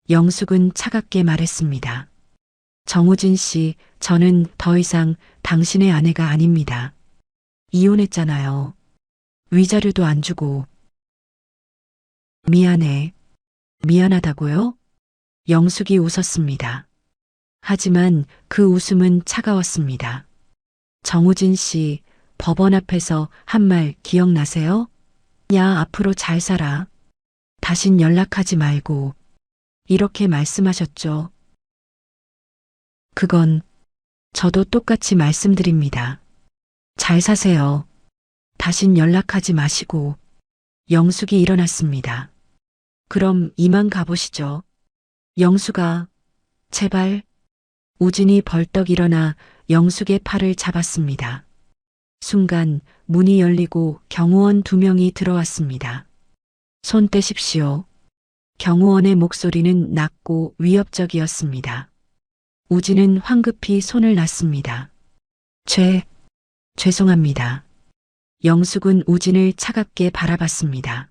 영숙은 차갑게 말했습니다. 정우진 씨, 저는 더 이상 당신의 아내가 아닙니다. 이혼했잖아요. 위자료도 안 주고. 미안해. 미안하다고요? 영숙이 웃었습니다. 하지만 그 웃음은 차가웠습니다. 정우진 씨, 법원 앞에서 한 말 기억나세요? 야, 앞으로 잘 살아. 다신 연락하지 말고. 이렇게 말씀하셨죠. 그건 저도 똑같이 말씀드립니다. 잘 사세요. 다신 연락하지 마시고. 영숙이 일어났습니다. 그럼 이만 가보시죠. 영숙아, 제발. 우진이 벌떡 일어나 영숙의 팔을 잡았습니다. 순간 문이 열리고 경호원 2명이 들어왔습니다. 손 떼십시오. 경호원의 목소리는 낮고 위협적이었습니다. 우진은 황급히 손을 놨습니다. 죄송합니다. 영숙은 우진을 차갑게 바라봤습니다.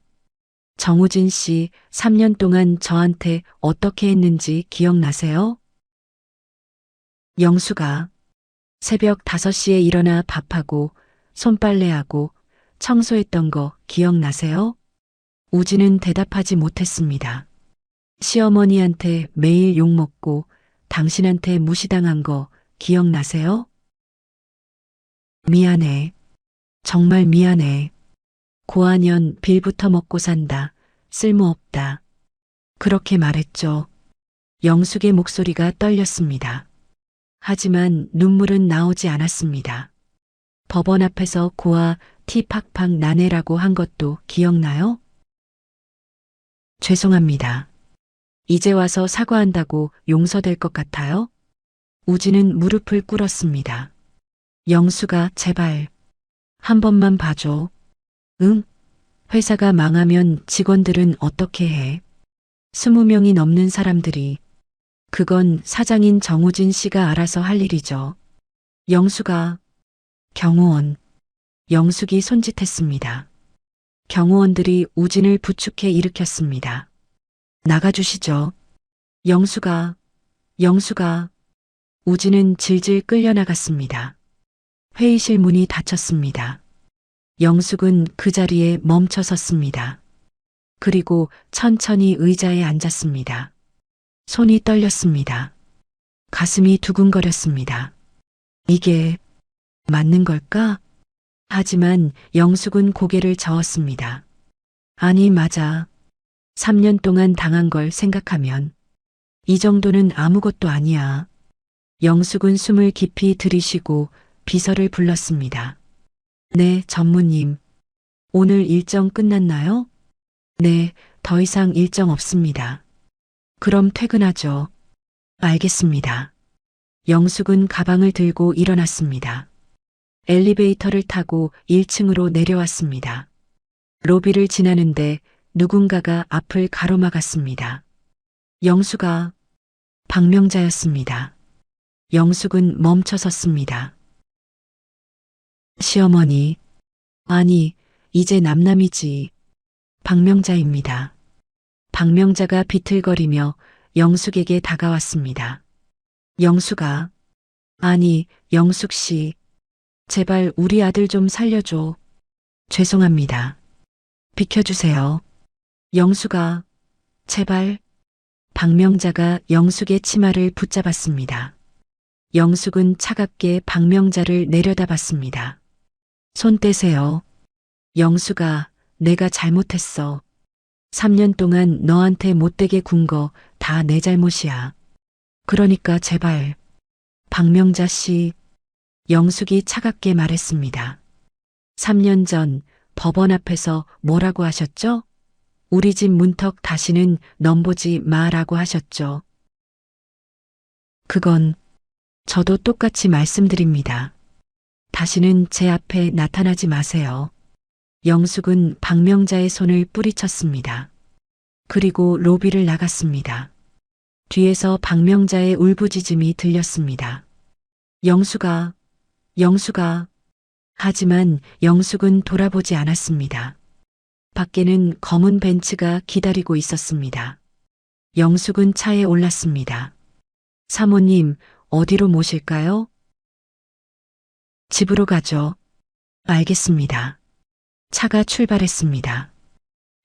정우진 씨, 3년 동안 저한테 어떻게 했는지 기억나세요? 영숙아, 새벽 5시에 일어나 밥하고 손빨래하고 청소했던 거 기억나세요? 우진은 대답하지 못했습니다. 시어머니한테 매일 욕먹고 당신한테 무시당한 거 기억나세요? 미안해. 정말 미안해. 고아년 빌부터 먹고 산다. 쓸모없다. 그렇게 말했죠. 영숙의 목소리가 떨렸습니다. 하지만 눈물은 나오지 않았습니다. 법원 앞에서 고아 티 팍팍 나내라고 한 것도 기억나요? 죄송합니다. 이제 와서 사과한다고 용서될 것 같아요? 우진은 무릎을 꿇었습니다. 영수가 제발 한 번만 봐줘. 응? 회사가 망하면 직원들은 어떻게 해? 20명이 넘는 사람들이. 그건 사장인 정우진 씨가 알아서 할 일이죠. 영수가. 경호원. 영숙이 손짓했습니다. 경호원들이 우진을 부축해 일으켰습니다. 나가주시죠. 영수가. 우진은 질질 끌려나갔습니다. 회의실 문이 닫혔습니다. 영숙은 그 자리에 멈춰 섰습니다. 그리고 천천히 의자에 앉았습니다. 손이 떨렸습니다. 가슴이 두근거렸습니다. 이게 맞는 걸까? 하지만 영숙은 고개를 저었습니다. 아니, 맞아. 3년 동안 당한 걸 생각하면 이 정도는 아무것도 아니야. 영숙은 숨을 깊이 들이쉬고 비서를 불렀습니다. 네, 전무님. 오늘 일정 끝났나요? 네, 더 이상 일정 없습니다. 그럼 퇴근하죠. 알겠습니다. 영숙은 가방을 들고 일어났습니다. 엘리베이터를 타고 1층으로 내려왔습니다. 로비를 지나는데 누군가가 앞을 가로막았습니다. 영숙아. 박명자였습니다. 영숙은 멈춰 섰습니다. 시어머니. 아니, 이제 남남이지. 박명자입니다. 박명자가 비틀거리며 영숙에게 다가왔습니다. 영숙아. 아니, 영숙 씨. 제발 우리 아들 좀 살려줘. 죄송합니다. 비켜주세요. 영숙아. 제발. 박명자가 영숙의 치마를 붙잡았습니다. 영숙은 차갑게 박명자를 내려다봤습니다. 손 떼세요. 영숙아, 내가 잘못했어. 3년 동안 너한테 못되게 군 거 다 내 잘못이야. 그러니까 제발. 박명자 씨. 영숙이 차갑게 말했습니다. 3년 전 법원 앞에서 뭐라고 하셨죠? 우리 집 문턱 다시는 넘보지 마라고 하셨죠. 그건 저도 똑같이 말씀드립니다. 다시는 제 앞에 나타나지 마세요. 영숙은 박명자의 손을 뿌리쳤습니다. 그리고 로비를 나갔습니다. 뒤에서 박명자의 울부짖음이 들렸습니다. 영숙아, 영숙아. 하지만 영숙은 돌아보지 않았습니다. 밖에는 검은 벤츠가 기다리고 있었습니다. 영숙은 차에 올랐습니다. 사모님, 어디로 모실까요? 집으로 가죠. 알겠습니다. 차가 출발했습니다.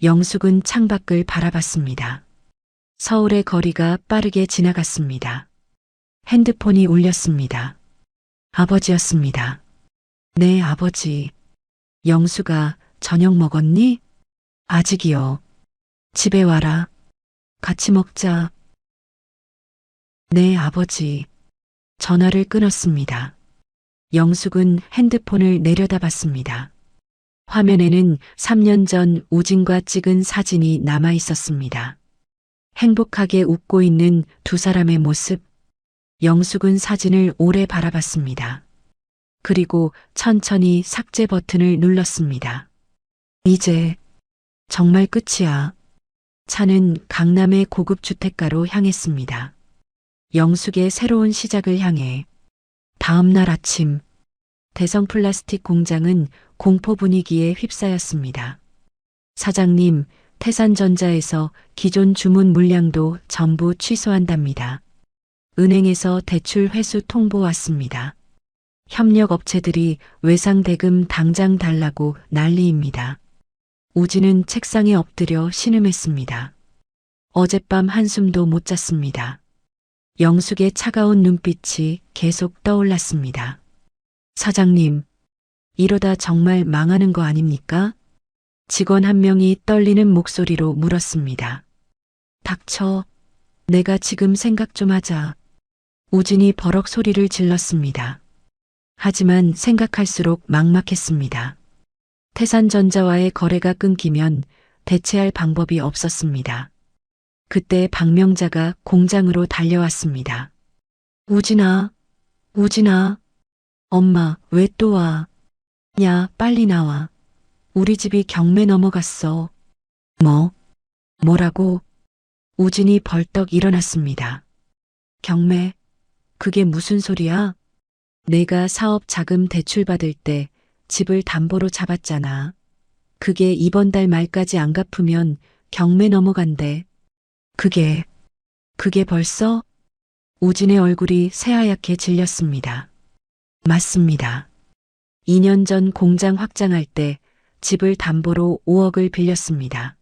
영숙은 창밖을 바라봤습니다. 서울의 거리가 빠르게 지나갔습니다. 핸드폰이 울렸습니다. 아버지였습니다. 네, 아버지. 영숙아, 저녁 먹었니? 아직이요. 집에 와라. 같이 먹자. 네, 아버지. 전화를 끊었습니다. 영숙은 핸드폰을 내려다봤습니다. 화면에는 3년 전 우진과 찍은 사진이 남아 있었습니다. 행복하게 웃고 있는 두 사람의 모습. 영숙은 사진을 오래 바라봤습니다. 그리고 천천히 삭제 버튼을 눌렀습니다. 이제 정말 끝이야. 차는 강남의 고급 주택가로 향했습니다. 영숙의 새로운 시작을 향해. 다음 날 아침, 대성 플라스틱 공장은 공포 분위기에 휩싸였습니다. 사장님, 태산전자에서 기존 주문 물량도 전부 취소한답니다. 은행에서 대출 회수 통보 왔습니다. 협력 업체들이 외상 대금 당장 달라고 난리입니다. 우진은 책상에 엎드려 신음했습니다. 어젯밤 한숨도 못 잤습니다. 영숙의 차가운 눈빛이 계속 떠올랐습니다. 사장님, 이러다 정말 망하는 거 아닙니까? 직원 한 명이 떨리는 목소리로 물었습니다. 닥쳐. 내가 지금 생각 좀 하자. 우진이 버럭 소리를 질렀습니다. 하지만 생각할수록 막막했습니다. 태산전자와의 거래가 끊기면 대체할 방법이 없었습니다. 그때 박명자가 공장으로 달려왔습니다. 우진아, 우진아. 엄마, 왜 또 와? 야, 빨리 나와. 우리 집이 경매 넘어갔어. 뭐? 뭐라고? 우진이 벌떡 일어났습니다. 경매? 그게 무슨 소리야? 내가 사업 자금 대출 받을 때 집을 담보로 잡았잖아. 그게 이번 달 말까지 안 갚으면 경매 넘어간대. 그게 벌써? 우진의 얼굴이 새하얗게 질렸습니다. 맞습니다. 2년 전 공장 확장할 때 집을 담보로 5억을 빌렸습니다.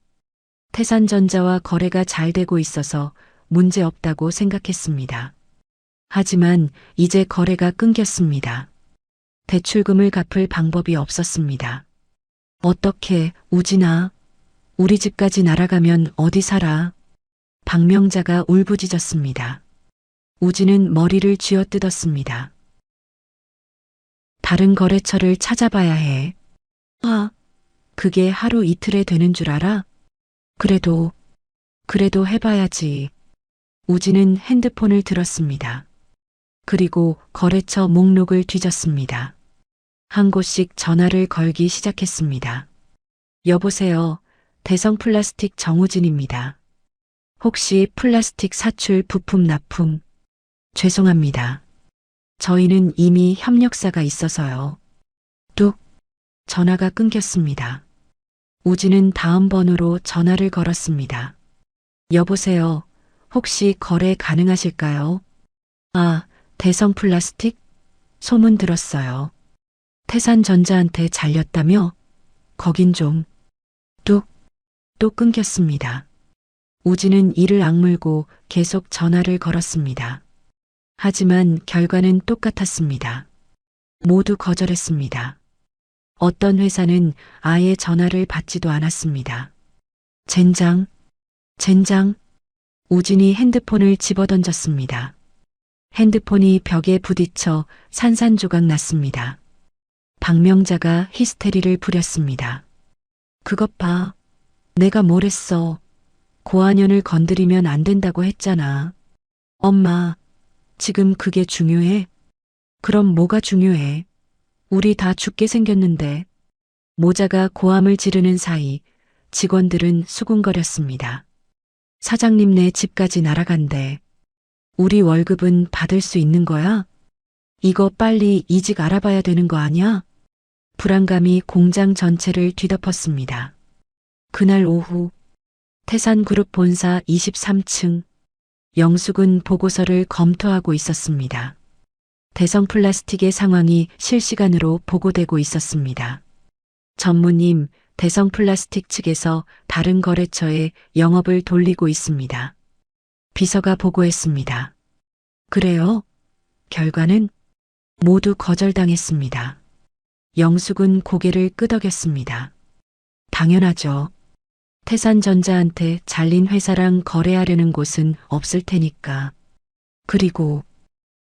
태산전자와 거래가 잘 되고 있어서 문제 없다고 생각했습니다. 하지만 이제 거래가 끊겼습니다. 대출금을 갚을 방법이 없었습니다. 어떻게, 우진아? 우리 집까지 날아가면 어디 살아? 박명자가 울부짖었습니다. 우진은 머리를 쥐어뜯었습니다. 다른 거래처를 찾아봐야 해. 그게 하루 이틀에 되는 줄 알아? 그래도 해봐야지. 우진은 핸드폰을 들었습니다. 그리고 거래처 목록을 뒤졌습니다. 한 곳씩 전화를 걸기 시작했습니다. 여보세요. 대성 플라스틱 정우진입니다. 혹시 플라스틱 사출 부품 납품? 죄송합니다. 저희는 이미 협력사가 있어서요. 뚝. 전화가 끊겼습니다. 우진은 다음 번호로 전화를 걸었습니다. 여보세요. 혹시 거래 가능하실까요? 아, 대성 플라스틱? 소문 들었어요. 태산전자한테 잘렸다며? 거긴 좀, 뚝, 또 끊겼습니다. 우진은 이를 악물고 계속 전화를 걸었습니다. 하지만 결과는 똑같았습니다. 모두 거절했습니다. 어떤 회사는 아예 전화를 받지도 않았습니다. 젠장, 젠장. 우진이 핸드폰을 집어던졌습니다. 핸드폰이 벽에 부딪혀 산산조각 났습니다. 박명자가 히스테리를 부렸습니다. 그것 봐. 내가 뭘 했어. 고아년을 건드리면 안 된다고 했잖아. 엄마, 지금 그게 중요해? 그럼 뭐가 중요해? 우리 다 죽게 생겼는데. 모자가 고함을 지르는 사이 직원들은 수군거렸습니다. 사장님네 집까지 날아간대. 우리 월급은 받을 수 있는 거야? 이거 빨리 이직 알아봐야 되는 거 아니야? 불안감이 공장 전체를 뒤덮었습니다. 그날 오후 태산그룹 본사 23층 영숙은 보고서를 검토하고 있었습니다. 대성 플라스틱의 상황이 실시간으로 보고되고 있었습니다. 전무님, 대성 플라스틱 측에서 다른 거래처에 영업을 돌리고 있습니다. 비서가 보고했습니다. 그래요? 결과는 모두 거절당했습니다. 영숙은 고개를 끄덕였습니다. 당연하죠. 태산전자한테 잘린 회사랑 거래하려는 곳은 없을 테니까. 그리고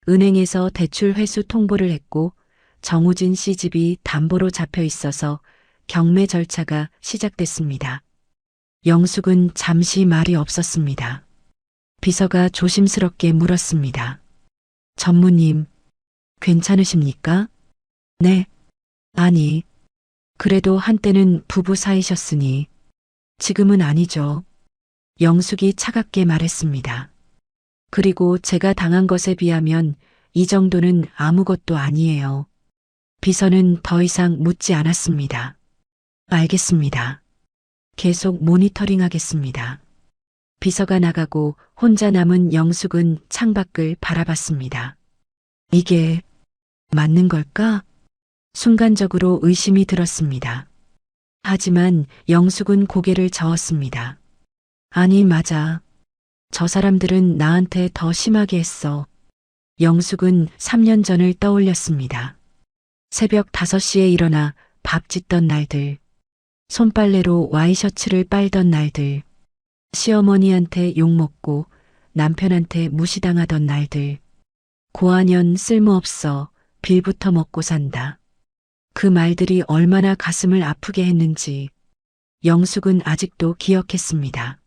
은행에서 대출 회수 통보를 했고 정우진 씨 집이 담보로 잡혀 있어서 경매 절차가 시작됐습니다. 영숙은 잠시 말이 없었습니다. 비서가 조심스럽게 물었습니다. 전무님, 괜찮으십니까? 네. 아니, 그래도 한때는 부부 사이셨으니 지금은 아니죠. 영숙이 차갑게 말했습니다. 그리고 제가 당한 것에 비하면 이 정도는 아무것도 아니에요. 비서는 더 이상 묻지 않았습니다. 알겠습니다. 계속 모니터링 하겠습니다. 비서가 나가고 혼자 남은 영숙은 창밖을 바라봤습니다. 이게 맞는 걸까? 순간적으로 의심이 들었습니다. 하지만 영숙은 고개를 저었습니다. 아니, 맞아. 저 사람들은 나한테 더 심하게 했어. 영숙은 3년 전을 떠올렸습니다. 새벽 5시에 일어나 밥 짓던 날들, 손빨래로 와이셔츠를 빨던 날들, 시어머니한테 욕먹고 남편한테 무시당하던 날들, 고아년 쓸모없어 빌부터 먹고 산다. 그 말들이 얼마나 가슴을 아프게 했는지 영숙은 아직도 기억했습니다.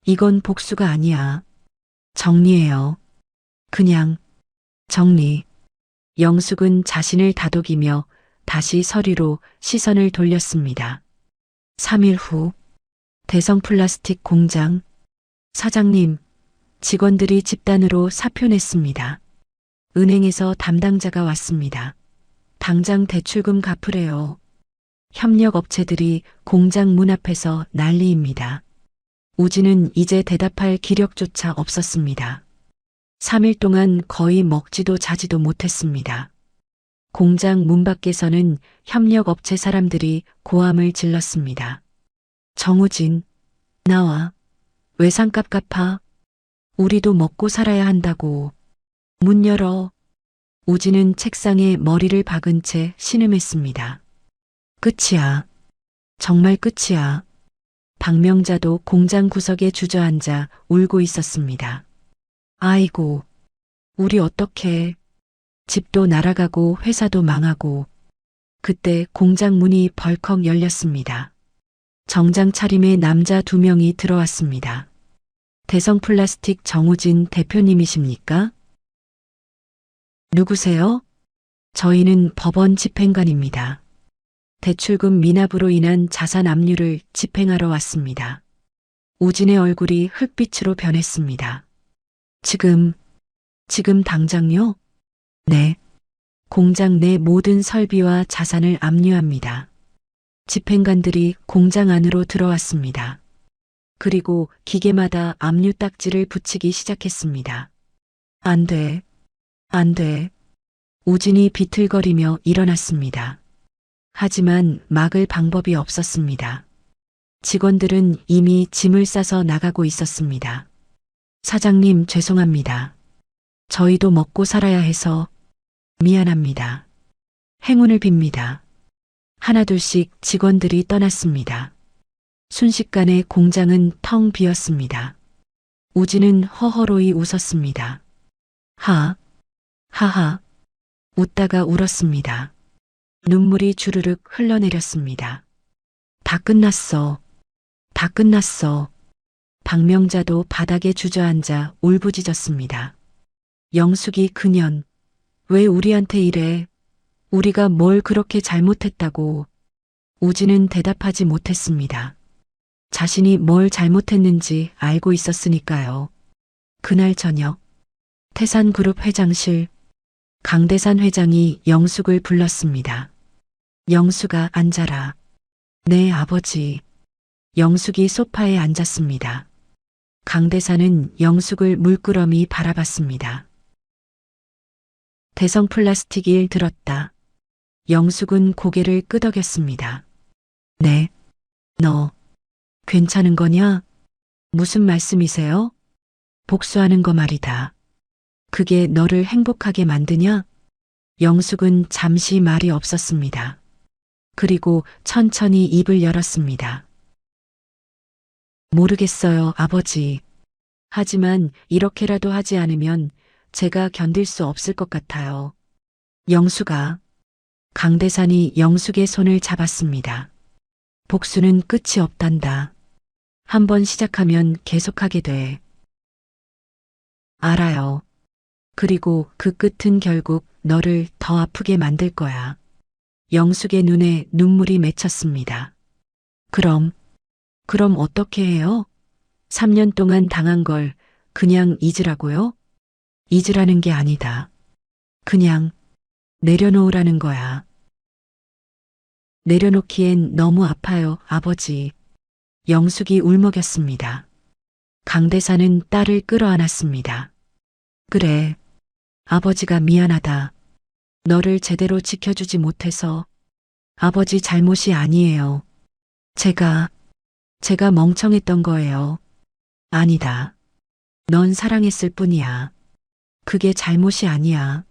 이건 복수가 아니야. 정리해요. 그냥 정리. 영숙은 자신을 다독이며 다시 서류로 시선을 돌렸습니다. 3일 후 대성 플라스틱 공장 사장님, 직원들이 집단으로 사표 냈습니다. 은행에서 담당자가 왔습니다. 당장 대출금 갚으래요. 협력 업체들이 공장 문 앞에서 난리입니다. 우진은 이제 대답할 기력조차 없었습니다. 3일 동안 거의 먹지도 자지도 못했습니다. 공장 문 밖에서는 협력 업체 사람들이 고함을 질렀습니다. 정우진, 나와. 외상값 갚아. 우리도 먹고 살아야 한다고. 문 열어. 우진은 책상에 머리를 박은 채 신음했습니다. 끝이야. 정말 끝이야. 박명자도 공장 구석에 주저앉아 울고 있었습니다. 아이고, 우리 어떡해. 집도 날아가고 회사도 망하고. 그때 공장 문이 벌컥 열렸습니다. 정장 차림의 남자 2명이 들어왔습니다. 대성 플라스틱 정우진 대표님이십니까? 누구세요? 저희는 법원 집행관입니다. 대출금 미납으로 인한 자산 압류를 집행하러 왔습니다. 우진의 얼굴이 흙빛으로 변했습니다. 지금 당장요? 네. 공장 내 모든 설비와 자산을 압류합니다. 집행관들이 공장 안으로 들어왔습니다. 그리고 기계마다 압류 딱지를 붙이기 시작했습니다. 안 돼. 안 돼. 우진이 비틀거리며 일어났습니다. 하지만 막을 방법이 없었습니다. 직원들은 이미 짐을 싸서 나가고 있었습니다. 사장님, 죄송합니다. 저희도 먹고 살아야 해서 미안합니다. 행운을 빕니다. 하나둘씩 직원들이 떠났습니다. 순식간에 공장은 텅 비었습니다. 우진은 허허로이 웃었습니다. 하하. 웃다가 울었습니다. 눈물이 주르륵 흘러내렸습니다. 다 끝났어. 다 끝났어. 박명자도 바닥에 주저앉아 울부짖었습니다. 영숙이 그년, 왜 우리한테 이래? 우리가 뭘 그렇게 잘못했다고? 우진은 대답하지 못했습니다. 자신이 뭘 잘못했는지 알고 있었으니까요. 그날 저녁, 태산그룹 회장실, 강대산 회장이 영숙을 불렀습니다. 영숙아, 앉아라. 네, 아버지. 영숙이 소파에 앉았습니다. 강대산은 영숙을 물끄러미 바라봤습니다. 대성 플라스틱 들었다. 영숙은 고개를 끄덕였습니다. 네. 너 괜찮은 거냐? 무슨 말씀이세요? 복수하는 거 말이다. 그게 너를 행복하게 만드냐? 영숙은 잠시 말이 없었습니다. 그리고 천천히 입을 열었습니다. 모르겠어요, 아버지. 하지만 이렇게라도 하지 않으면 제가 견딜 수 없을 것 같아요. 영숙아. 강대산이 영숙의 손을 잡았습니다. 복수는 끝이 없단다. 한번 시작하면 계속하게 돼. 알아요. 그리고 그 끝은 결국 너를 더 아프게 만들 거야. 영숙의 눈에 눈물이 맺혔습니다. 그럼 어떻게 해요? 3년 동안 당한 걸 그냥 잊으라고요? 잊으라는 게 아니다. 그냥 내려놓으라는 거야. 내려놓기엔 너무 아파요, 아버지. 영숙이 울먹였습니다. 강대사는 딸을 끌어안았습니다. 그래. 아버지가 미안하다. 너를 제대로 지켜주지 못해서 아버지 잘못이 아니에요. 제가 멍청했던 거예요. 아니다. 넌 사랑했을 뿐이야. 그게 잘못이 아니야.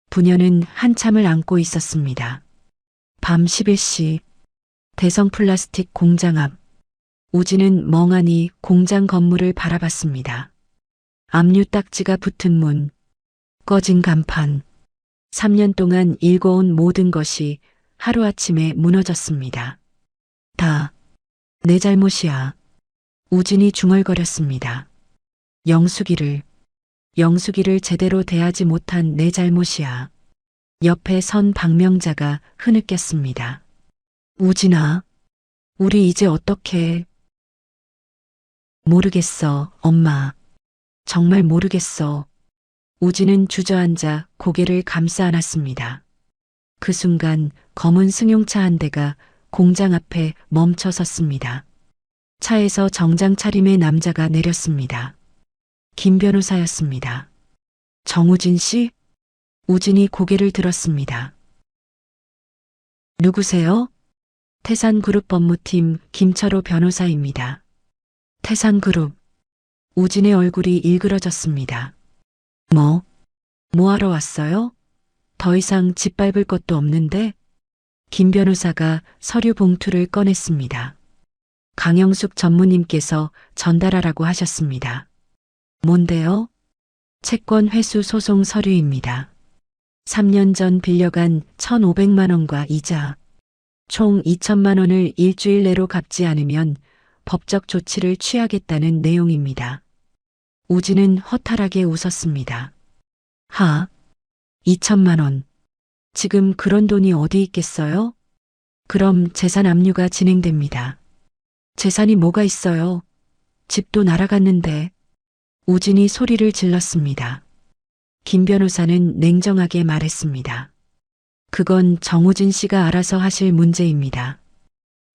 부녀는 한참을 안고 있었습니다. 밤 11시 대성 플라스틱 공장 앞 우진은 멍하니 공장 건물을 바라봤습니다. 압류 딱지가 붙은 문, 꺼진 간판, 3년 동안 일궈온 모든 것이 하루아침에 무너졌습니다. 다 내 잘못이야. 우진이 중얼거렸습니다. 영숙이를 제대로 대하지 못한 내 잘못이야. 옆에 선 박명자가 흐느꼈습니다. 우진아, 우리 이제 어떡해? 모르겠어, 엄마. 정말 모르겠어. 우진은 주저앉아 고개를 감싸 안았습니다. 그 순간 검은 승용차 한 대가 공장 앞에 멈춰 섰습니다. 차에서 정장 차림의 남자가 내렸습니다. 김 변호사였습니다. 정우진 씨? 우진이 고개를 들었습니다. 누구세요? 태산그룹 법무팀 김철호 변호사입니다. 태산그룹. 우진의 얼굴이 일그러졌습니다. 뭐 하러 왔어요? 더 이상 짓밟을 것도 없는데? 김 변호사가 서류 봉투를 꺼냈습니다. 강영숙 전무님께서 전달하라고 하셨습니다. 뭔데요? 채권 회수 소송 서류입니다. 3년 전 빌려간 1,500만 원과 이자, 총 2천만 원을 일주일 내로 갚지 않으면 법적 조치를 취하겠다는 내용입니다. 우진은 허탈하게 웃었습니다. 2천만 원. 지금 그런 돈이 어디 있겠어요? 그럼 재산 압류가 진행됩니다. 재산이 뭐가 있어요? 집도 날아갔는데. 우진이 소리를 질렀습니다. 김 변호사는 냉정하게 말했습니다. 그건 정우진 씨가 알아서 하실 문제입니다.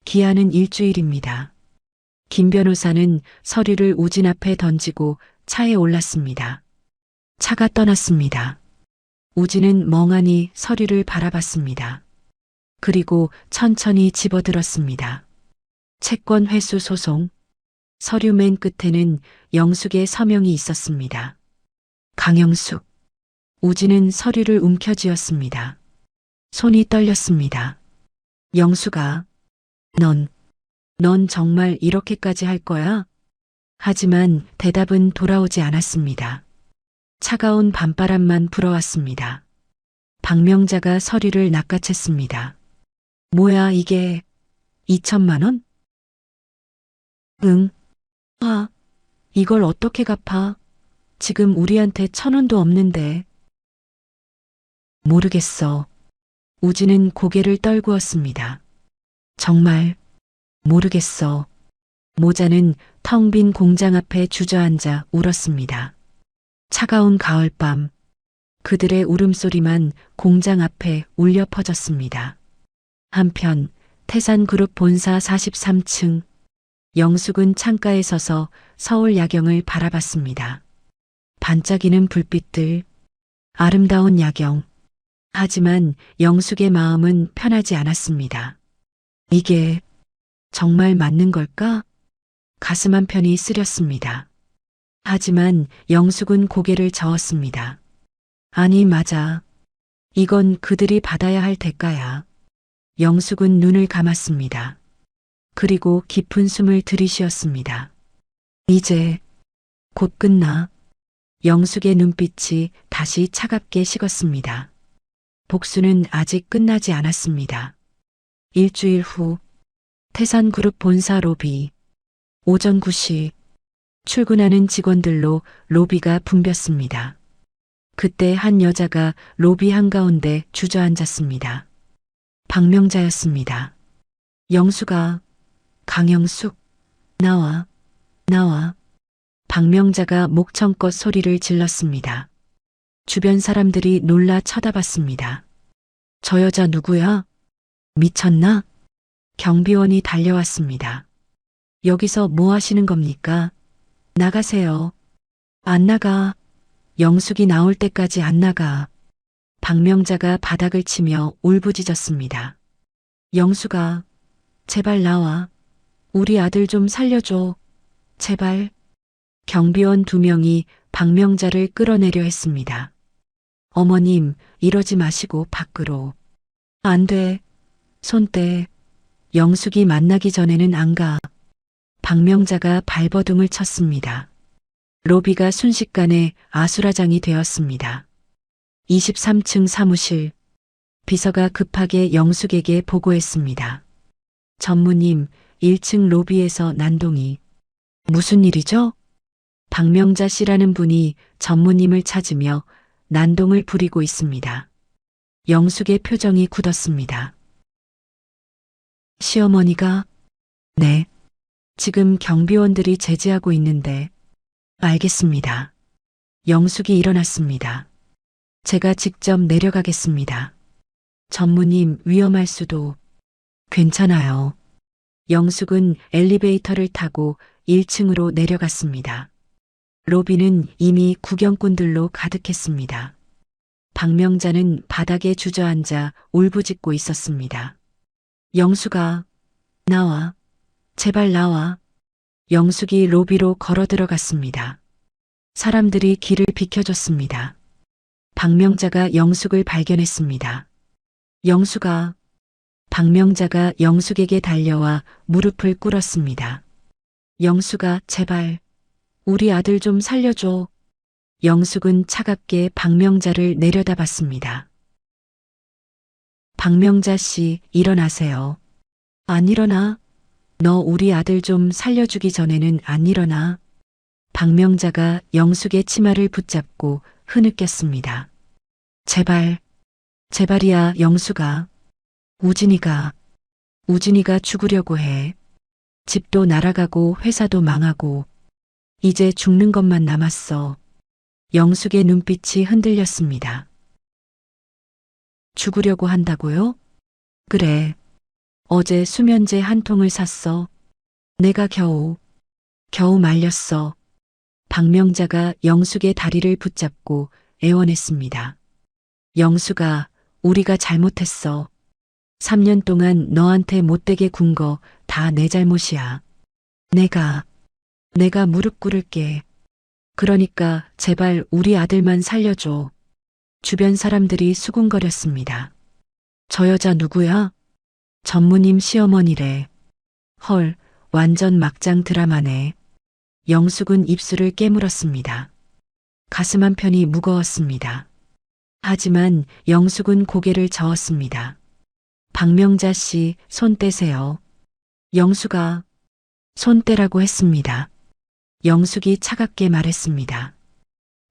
기한은 일주일입니다. 김 변호사는 서류를 우진 앞에 던지고 차에 올랐습니다. 차가 떠났습니다. 우진은 멍하니 서류를 바라봤습니다. 그리고 천천히 집어들었습니다. 채권 회수 소송. 서류 맨 끝에는 영숙의 서명이 있었습니다. 강영숙. 우진은 서류를 움켜쥐었습니다. 손이 떨렸습니다. 영숙아, 넌 정말 이렇게까지 할 거야? 하지만 대답은 돌아오지 않았습니다. 차가운 밤바람만 불어왔습니다. 박명자가 서류를 낚아챘습니다. 뭐야 이게 2천만 원? 응. 이걸 어떻게 갚아? 지금 우리한테 1,000원도 없는데. 모르겠어. 우진은 고개를 떨구었습니다. 정말 모르겠어. 모자는 텅 빈 공장 앞에 주저앉아 울었습니다. 차가운 가을밤, 그들의 울음소리만 공장 앞에 울려 퍼졌습니다. 한편 태산그룹 본사 43층, 영숙은 창가에 서서 서울 야경을 바라봤습니다. 반짝이는 불빛들, 아름다운 야경. 하지만 영숙의 마음은 편하지 않았습니다. 이게 정말 맞는 걸까? 가슴 한편이 쓰렸습니다. 하지만 영숙은 고개를 저었습니다. 아니, 맞아. 이건 그들이 받아야 할 대가야. 영숙은 눈을 감았습니다. 그리고 깊은 숨을 들이쉬었습니다. 이제 곧 끝나. 영숙의 눈빛이 다시 차갑게 식었습니다. 복수는 아직 끝나지 않았습니다. 일주일 후 태산그룹 본사 로비. 오전 9시 출근하는 직원들로 로비가 붐볐습니다. 그때 한 여자가 로비 한가운데 주저앉았습니다. 박명자였습니다. 영숙아, 강영숙, 나와. 박명자가 목청껏 소리를 질렀습니다. 주변 사람들이 놀라 쳐다봤습니다. 저 여자 누구야? 미쳤나? 경비원이 달려왔습니다. 여기서 뭐 하시는 겁니까? 나가세요. 안 나가. 영숙이 나올 때까지 안 나가. 박명자가 바닥을 치며 울부짖었습니다. 영숙아, 제발 나와. 우리 아들 좀 살려줘. 제발. 경비원 2명이 박명자를 끌어내려 했습니다. 어머님, 이러지 마시고 밖으로. 안 돼. 손 떼. 영숙이 만나기 전에는 안 가. 박명자가 발버둥을 쳤습니다. 로비가 순식간에 아수라장이 되었습니다. 23층 사무실. 비서가 급하게 영숙에게 보고했습니다. 전무님, 1층 로비에서 난동이. 무슨 일이죠? 박명자 씨라는 분이 전무님을 찾으며 난동을 부리고 있습니다. 영숙의 표정이 굳었습니다. 시어머니가? 네. 지금 경비원들이 제지하고 있는데. 알겠습니다. 영숙이 일어났습니다. 제가 직접 내려가겠습니다. 전무님, 위험할 수도. 괜찮아요. 영숙은 엘리베이터를 타고 1층으로 내려갔습니다. 로비는 이미 구경꾼들로 가득했습니다. 박명자는 바닥에 주저앉아 울부짖고 있었습니다. 영숙아, 나와. 제발 나와. 영숙이 로비로 걸어 들어갔습니다. 사람들이 길을 비켜줬습니다. 박명자가 영숙을 발견했습니다. 영숙아. 박명자가 영숙에게 달려와 무릎을 꿇었습니다. 영숙아, 제발. 우리 아들 좀 살려줘. 영숙은 차갑게 박명자를 내려다봤습니다. 박명자 씨, 일어나세요. 안 일어나? 너 우리 아들 좀 살려주기 전에는 안 일어나. 박명자가 영숙의 치마를 붙잡고 흐느꼈습니다. 제발, 제발이야, 영숙아. 우진이가 죽으려고 해. 집도 날아가고 회사도 망하고 이제 죽는 것만 남았어. 영숙의 눈빛이 흔들렸습니다. 죽으려고 한다고요? 그래. 어제 수면제 한 통을 샀어. 내가 겨우 말렸어. 박명자가 영숙의 다리를 붙잡고 애원했습니다. 영숙아, 우리가 잘못했어. 3년 동안 너한테 못되게 군 거 다 내 잘못이야. 내가 무릎 꿇을게. 그러니까 제발 우리 아들만 살려줘. 주변 사람들이 수군거렸습니다. 저 여자 누구야? 전무님 시어머니래. 헐, 완전 막장 드라마네. 영숙은 입술을 깨물었습니다. 가슴 한편이 무거웠습니다. 하지만 영숙은 고개를 저었습니다. 박명자 씨, 손 떼세요. 영숙아, 손 떼라고 했습니다. 영숙이 차갑게 말했습니다.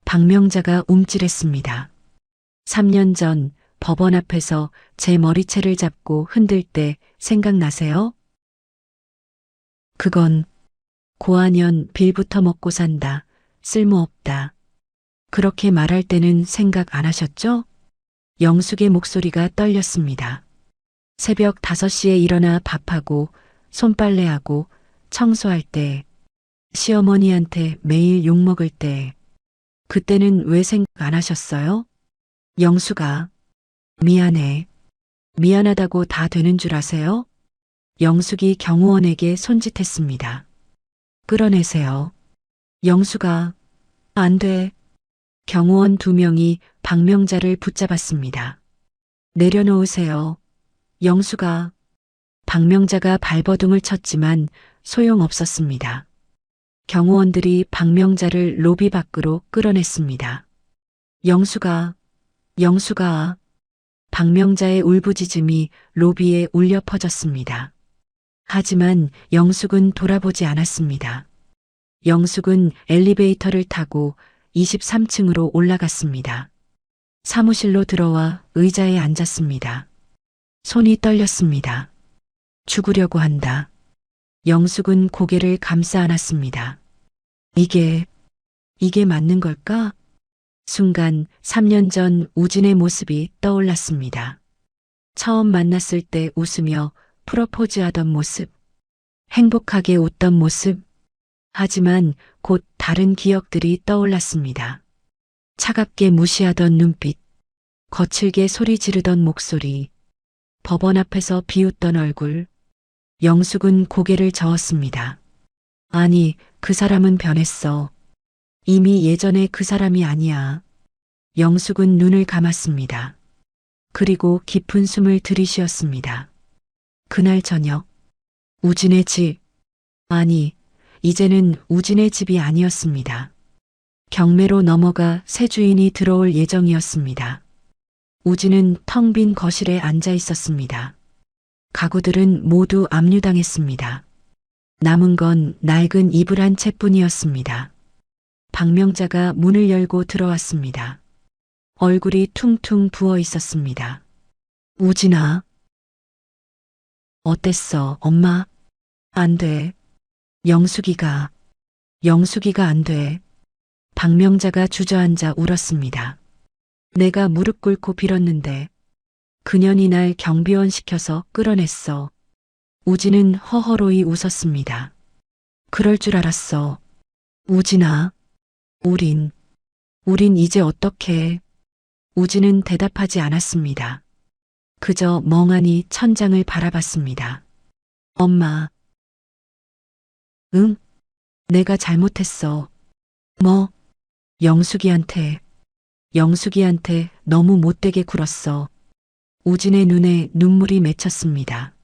박명자가 움찔했습니다. 3년 전 법원 앞에서 제 머리채를 잡고 흔들 때 생각나세요? 그건 고아년 빌부터 먹고 산다. 쓸모없다. 그렇게 말할 때는 생각 안 하셨죠? 영숙의 목소리가 떨렸습니다. 새벽 5시에 일어나 밥하고 손빨래하고 청소할 때, 시어머니한테 매일 욕먹을 때, 그때는 왜 생각 안 하셨어요? 영숙아, 미안해. 미안하다고 다 되는 줄 아세요? 영숙이 경호원에게 손짓했습니다. 끌어내세요. 영숙아, 안 돼. 경호원 2명이 박명자를 붙잡았습니다. 내려놓으세요. 영숙아. 박명자가 발버둥을 쳤지만 소용없었습니다. 경호원들이 박명자를 로비 밖으로 끌어냈습니다. 영숙아, 영숙아. 박명자의 울부짖음이 로비에 울려 퍼졌습니다. 하지만 영숙은 돌아보지 않았습니다. 영숙은 엘리베이터를 타고 23층으로 올라갔습니다. 사무실로 들어와 의자에 앉았습니다. 손이 떨렸습니다. 죽으려고 한다. 영숙은 고개를 감싸 안았습니다. 이게 맞는 걸까? 순간 3년 전 우진의 모습이 떠올랐습니다. 처음 만났을 때 웃으며 프로포즈하던 모습, 행복하게 웃던 모습. 하지만 곧 다른 기억들이 떠올랐습니다. 차갑게 무시하던 눈빛, 거칠게 소리 지르던 목소리, 법원 앞에서 비웃던 얼굴. 영숙은 고개를 저었습니다. 아니, 그 사람은 변했어. 이미 예전의 그 사람이 아니야. 영숙은 눈을 감았습니다. 그리고 깊은 숨을 들이쉬었습니다. 그날 저녁, 우진의 집, 아니, 이제는 우진의 집이 아니었습니다. 경매로 넘어가 새 주인이 들어올 예정이었습니다. 우진은 텅 빈 거실에 앉아 있었습니다. 가구들은 모두 압류당했습니다. 남은 건 낡은 이불 한 채뿐이었습니다. 박명자가 문을 열고 들어왔습니다. 얼굴이 퉁퉁 부어 있었습니다. 우진아. 어땠어, 엄마? 안 돼. 영숙이가 안 돼. 박명자가 주저앉아 울었습니다. 내가 무릎 꿇고 빌었는데 그년이 날 경비원 시켜서 끌어냈어. 우진은 허허로이 웃었습니다. 그럴 줄 알았어. 우진아, 우린 이제 어떡해? 우진은 대답하지 않았습니다. 그저 멍하니 천장을 바라봤습니다. 엄마. 응? 내가 잘못했어. 뭐? 영숙이한테 너무 못되게 굴었어. 우진의 눈에 눈물이 맺혔습니다.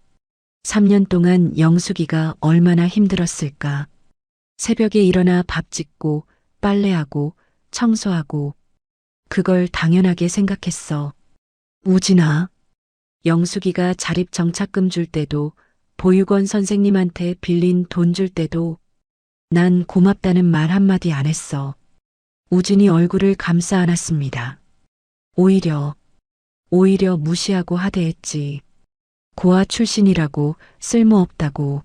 3년 동안 영숙이가 얼마나 힘들었을까. 새벽에 일어나 밥 짓고 빨래하고 청소하고 그걸 당연하게 생각했어. 우진아. 영숙이가 자립정착금 줄 때도 보육원 선생님한테 빌린 돈 줄 때도 난 고맙다는 말 한마디 안 했어. 우진이 얼굴을 감싸 안았습니다. 오히려 무시하고 하대했지. 고아 출신이라고 쓸모없다고.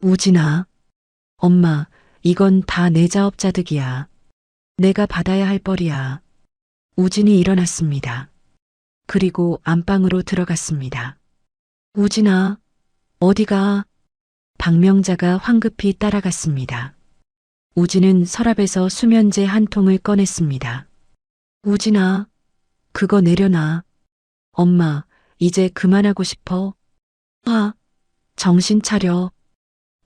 우진아. 엄마, 이건 다 내 자업자득이야. 내가 받아야 할 뻘이야. 우진이 일어났습니다. 그리고 안방으로 들어갔습니다. 우진아, 어디가? 박명자가 황급히 따라갔습니다. 우진은 서랍에서 수면제 한 통을 꺼냈습니다. 우진아, 그거 내려놔. 엄마, 이제 그만하고 싶어. 아, 정신 차려.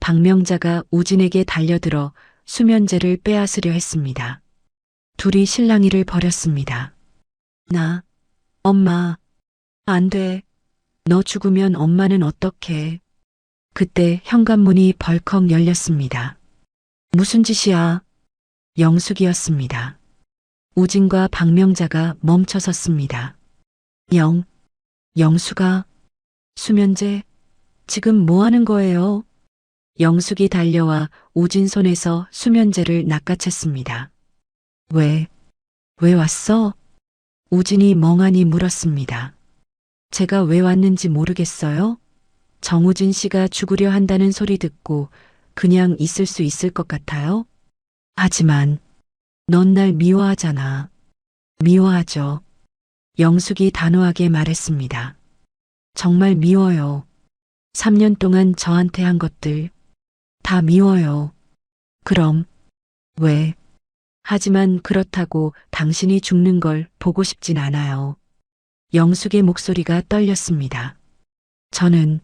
박명자가 우진에게 달려들어 수면제를 빼앗으려 했습니다. 둘이 실랑이를 벌였습니다. 엄마, 안 돼. 너 죽으면 엄마는 어떡해. 그때 현관문이 벌컥 열렸습니다. 무슨 짓이야? 영숙이었습니다. 우진과 박명자가 멈춰섰습니다. 영수가, 수면제, 지금 뭐 하는 거예요? 영숙이 달려와 우진 손에서 수면제를 낚아챘습니다. 왜 왔어? 우진이 멍하니 물었습니다. 제가 왜 왔는지 모르겠어요? 정우진 씨가 죽으려 한다는 소리 듣고 그냥 있을 수 있을 것 같아요? 하지만 넌 날 미워하잖아. 미워하죠. 영숙이 단호하게 말했습니다. 정말 미워요. 3년 동안 저한테 한 것들 다 미워요. 그럼 왜? 하지만 그렇다고 당신이 죽는 걸 보고 싶진 않아요. 영숙의 목소리가 떨렸습니다. 저는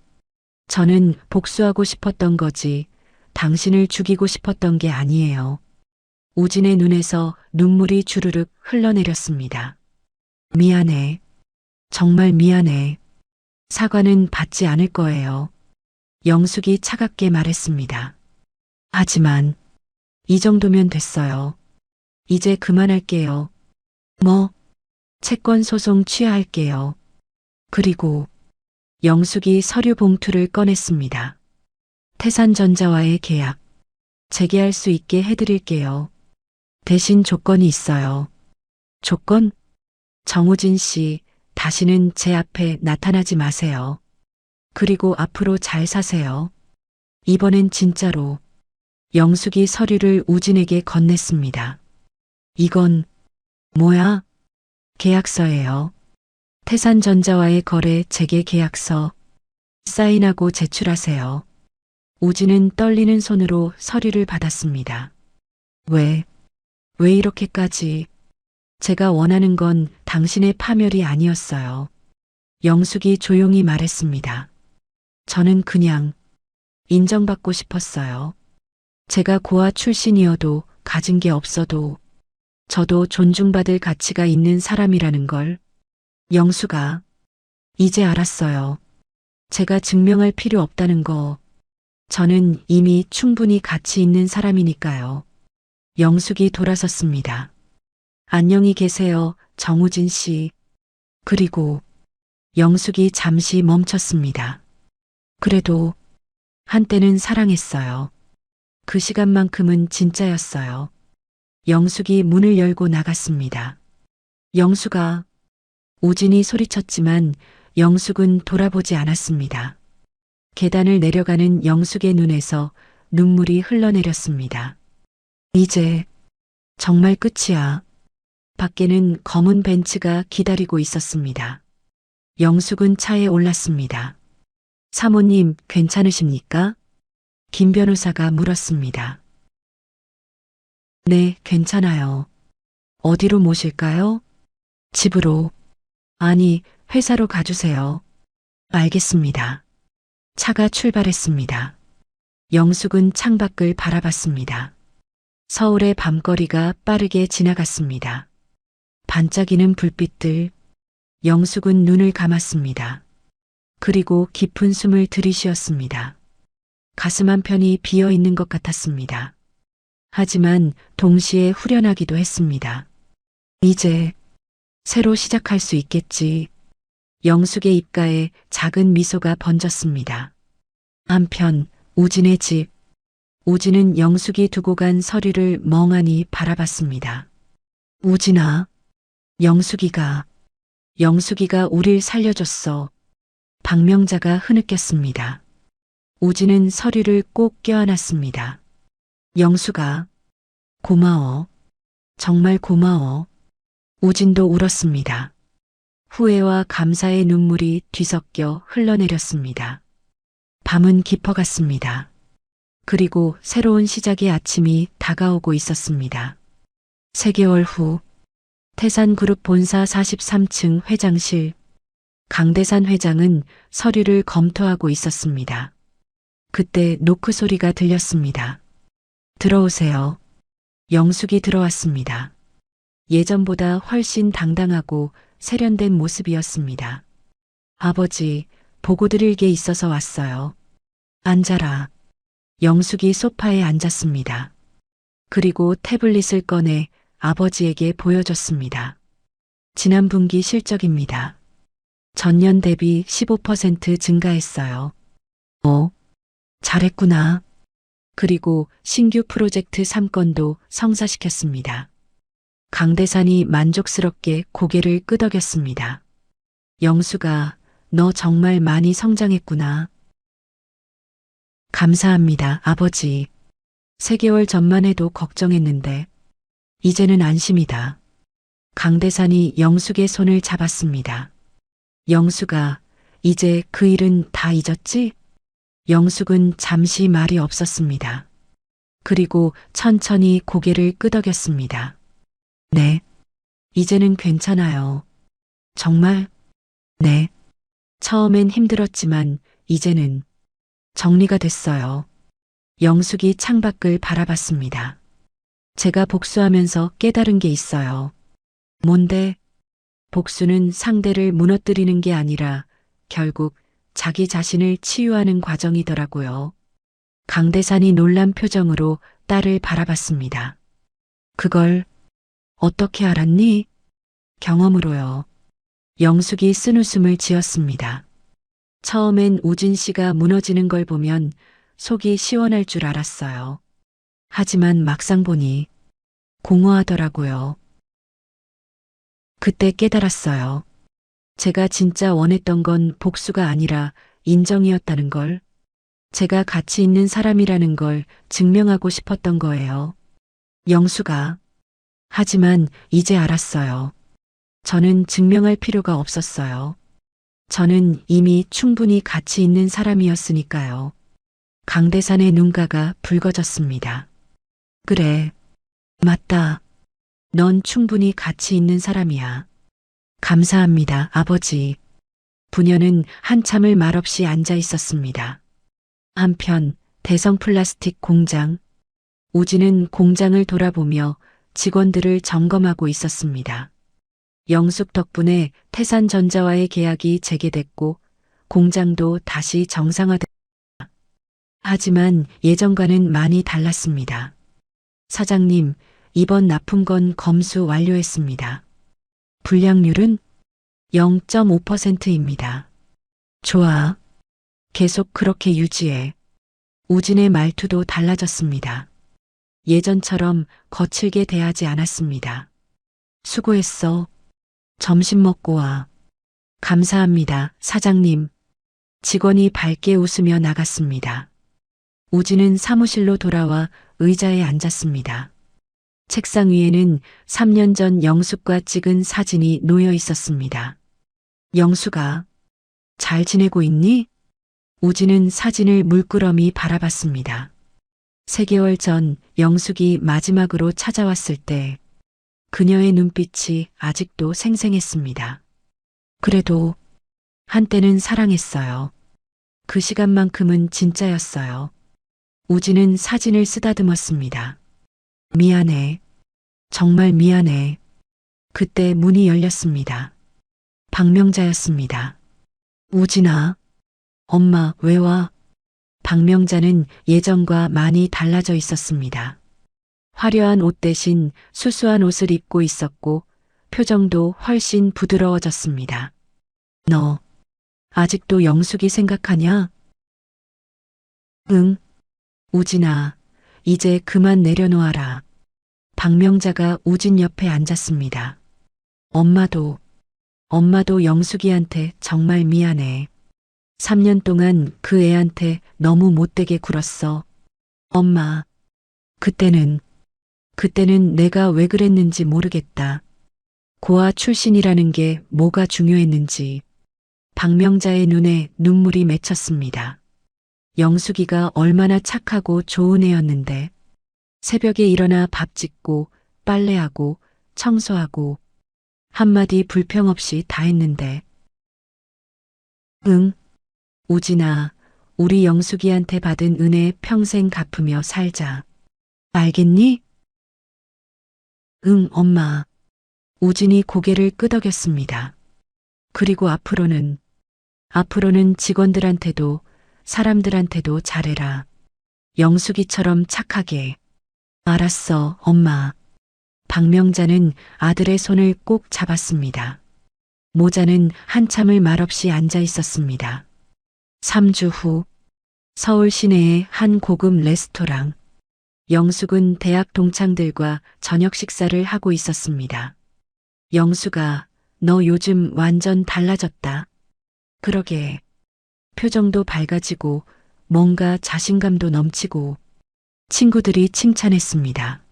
복수하고 싶었던 거지 당신을 죽이고 싶었던 게 아니에요. 우진의 눈에서 눈물이 주르륵 흘러내렸습니다. 미안해. 정말 미안해. 사과는 받지 않을 거예요. 영숙이 차갑게 말했습니다. 하지만 이 정도면 됐어요. 이제 그만할게요. 채권 소송 취하할게요. 그리고 영숙이 서류 봉투를 꺼냈습니다. 태산전자와의 계약 재개할 수 있게 해드릴게요. 대신 조건이 있어요. 조건? 정우진 씨, 다시는 제 앞에 나타나지 마세요. 그리고 앞으로 잘 사세요. 이번엔 진짜로. 영숙이 서류를 우진에게 건넸습니다. 이건 뭐야? 계약서예요. 태산전자와의 거래 재개 계약서. 사인하고 제출하세요. 우진은 떨리는 손으로 서류를 받았습니다. 왜 이렇게까지? 제가 원하는 건 당신의 파멸이 아니었어요. 영숙이 조용히 말했습니다. 저는 그냥 인정받고 싶었어요. 제가 고아 출신이어도 가진 게 없어도 저도 존중받을 가치가 있는 사람이라는 걸. 영수가 이제 알았어요. 제가 증명할 필요 없다는 거. 저는 이미 충분히 가치 있는 사람이니까요. 영숙이 돌아섰습니다. 안녕히 계세요, 정우진 씨. 그리고 영숙이 잠시 멈췄습니다. 그래도 한때는 사랑했어요. 그 시간만큼은 진짜였어요. 영숙이 문을 열고 나갔습니다. 영숙아. 우진이 소리쳤지만 영숙은 돌아보지 않았습니다. 계단을 내려가는 영숙의 눈에서 눈물이 흘러내렸습니다. 이제 정말 끝이야. 밖에는 검은 벤츠가 기다리고 있었습니다. 영숙은 차에 올랐습니다. 사모님, 괜찮으십니까? 김 변호사가 물었습니다. 네, 괜찮아요. 어디로 모실까요? 집으로. 아니, 회사로 가주세요. 알겠습니다. 차가 출발했습니다. 영숙은 창밖을 바라봤습니다. 서울의 밤거리가 빠르게 지나갔습니다. 반짝이는 불빛들. 영숙은 눈을 감았습니다. 그리고 깊은 숨을 들이쉬었습니다. 가슴 한편이 비어 있는 것 같았습니다. 하지만 동시에 후련하기도 했습니다. 이제 새로 시작할 수 있겠지. 영숙의 입가에 작은 미소가 번졌습니다. 한편 우진의 집. 우진은 영숙이 두고 간 서류를 멍하니 바라봤습니다. 우진아, 영숙이가 우릴 살려줬어. 박명자가 흐느꼈습니다. 우진은 서류를 꼭 껴안았습니다. 영숙아, 고마워. 정말 고마워. 우진도 울었습니다. 후회와 감사의 눈물이 뒤섞여 흘러내렸습니다. 밤은 깊어갔습니다. 그리고 새로운 시작의 아침이 다가오고 있었습니다. 3개월 후 태산그룹 본사 43층 회장실. 강대산 회장은 서류를 검토하고 있었습니다. 그때 노크 소리가 들렸습니다. 들어오세요. 영숙이 들어왔습니다. 예전보다 훨씬 당당하고 세련된 모습이었습니다. 아버지, 보고 드릴 게 있어서 왔어요. 앉아라. 영숙이 소파에 앉았습니다. 그리고 태블릿을 꺼내 아버지에게 보여줬습니다. 지난 분기 실적입니다. 전년 대비 15% 증가했어요. 잘했구나. 그리고 신규 프로젝트 3건도 성사시켰습니다. 강대산이 만족스럽게 고개를 끄덕였습니다. 영수가 너 정말 많이 성장했구나. 감사합니다, 아버지. 3개월 전만 해도 걱정했는데 이제는 안심이다. 강대산이 영숙의 손을 잡았습니다. 영숙아, 이제 그 일은 다 잊었지? 영숙은 잠시 말이 없었습니다. 그리고 천천히 고개를 끄덕였습니다. 네, 이제는 괜찮아요. 정말? 네. 처음엔 힘들었지만 이제는 정리가 됐어요. 영숙이 창밖을 바라봤습니다. 제가 복수하면서 깨달은 게 있어요. 뭔데? 복수는 상대를 무너뜨리는 게 아니라 결국 자기 자신을 치유하는 과정이더라고요. 강대산이 놀란 표정으로 딸을 바라봤습니다. 그걸 어떻게 알았니? 경험으로요. 영숙이 쓴웃음을 지었습니다. 처음엔 우진 씨가 무너지는 걸 보면 속이 시원할 줄 알았어요. 하지만 막상 보니 공허하더라고요. 그때 깨달았어요. 제가 진짜 원했던 건 복수가 아니라 인정이었다는 걸. 제가 가치 있는 사람이라는 걸 증명하고 싶었던 거예요. 영수가. 하지만 이제 알았어요. 저는 증명할 필요가 없었어요. 저는 이미 충분히 가치 있는 사람이었으니까요. 강대산의 눈가가 붉어졌습니다. 그래. 맞다. 넌 충분히 가치 있는 사람이야. 감사합니다, 아버지. 부녀는 한참을 말없이 앉아 있었습니다. 한편 대성 플라스틱 공장. 우진은 공장을 돌아보며 직원들을 점검하고 있었습니다. 영숙 덕분에 태산전자와의 계약이 재개됐고 공장도 다시 정상화됐습니다. 하지만 예전과는 많이 달랐습니다. 사장님, 이번 납품건 검수 완료했습니다. 불량률은 0.5%입니다. 좋아. 계속 그렇게 유지해. 우진의 말투도 달라졌습니다. 예전처럼 거칠게 대하지 않았습니다. 수고했어. 점심 먹고 와. 감사합니다, 사장님. 직원이 밝게 웃으며 나갔습니다. 우진은 사무실로 돌아와 의자에 앉았습니다. 책상 위에는 3년 전 영숙과 찍은 사진이 놓여 있었습니다. 영숙아, 잘 지내고 있니? 우진은 사진을 물끄러미 바라봤습니다. 3개월 전 영숙이 마지막으로 찾아왔을 때 그녀의 눈빛이 아직도 생생했습니다. 그래도 한때는 사랑했어요. 그 시간만큼은 진짜였어요. 우진은 사진을 쓰다듬었습니다. 미안해. 정말 미안해. 그때 문이 열렸습니다. 박명자였습니다. 우진아, 엄마 왜 와? 박명자는 예전과 많이 달라져 있었습니다. 화려한 옷 대신 수수한 옷을 입고 있었고 표정도 훨씬 부드러워졌습니다. 너 아직도 영숙이 생각하냐? 응. 우진아, 이제 그만 내려놓아라. 박명자가 우진 옆에 앉았습니다. 엄마도 영숙이한테 정말 미안해. 3년 동안 그 애한테 너무 못되게 굴었어. 엄마, 그때는 내가 왜 그랬는지 모르겠다. 고아 출신이라는 게 뭐가 중요했는지. 박명자의 눈에 눈물이 맺혔습니다. 영숙이가 얼마나 착하고 좋은 애였는데 새벽에 일어나 밥 짓고 빨래하고 청소하고 한마디 불평 없이 다 했는데. 응, 우진아, 우리 영숙이한테 받은 은혜 평생 갚으며 살자. 알겠니? 응, 엄마. 우진이 고개를 끄덕였습니다. 그리고 앞으로는 직원들한테도 사람들한테도 잘해라. 영숙이처럼 착하게. 알았어, 엄마. 박명자는 아들의 손을 꼭 잡았습니다. 모자는 한참을 말없이 앉아 있었습니다. 3주 후, 서울 시내의 한 고급 레스토랑. 영숙은 대학 동창들과 저녁 식사를 하고 있었습니다. 영숙아, 너 요즘 완전 달라졌다. 그러게. 표정도 밝아지고 뭔가 자신감도 넘치고. 친구들이 칭찬했습니다.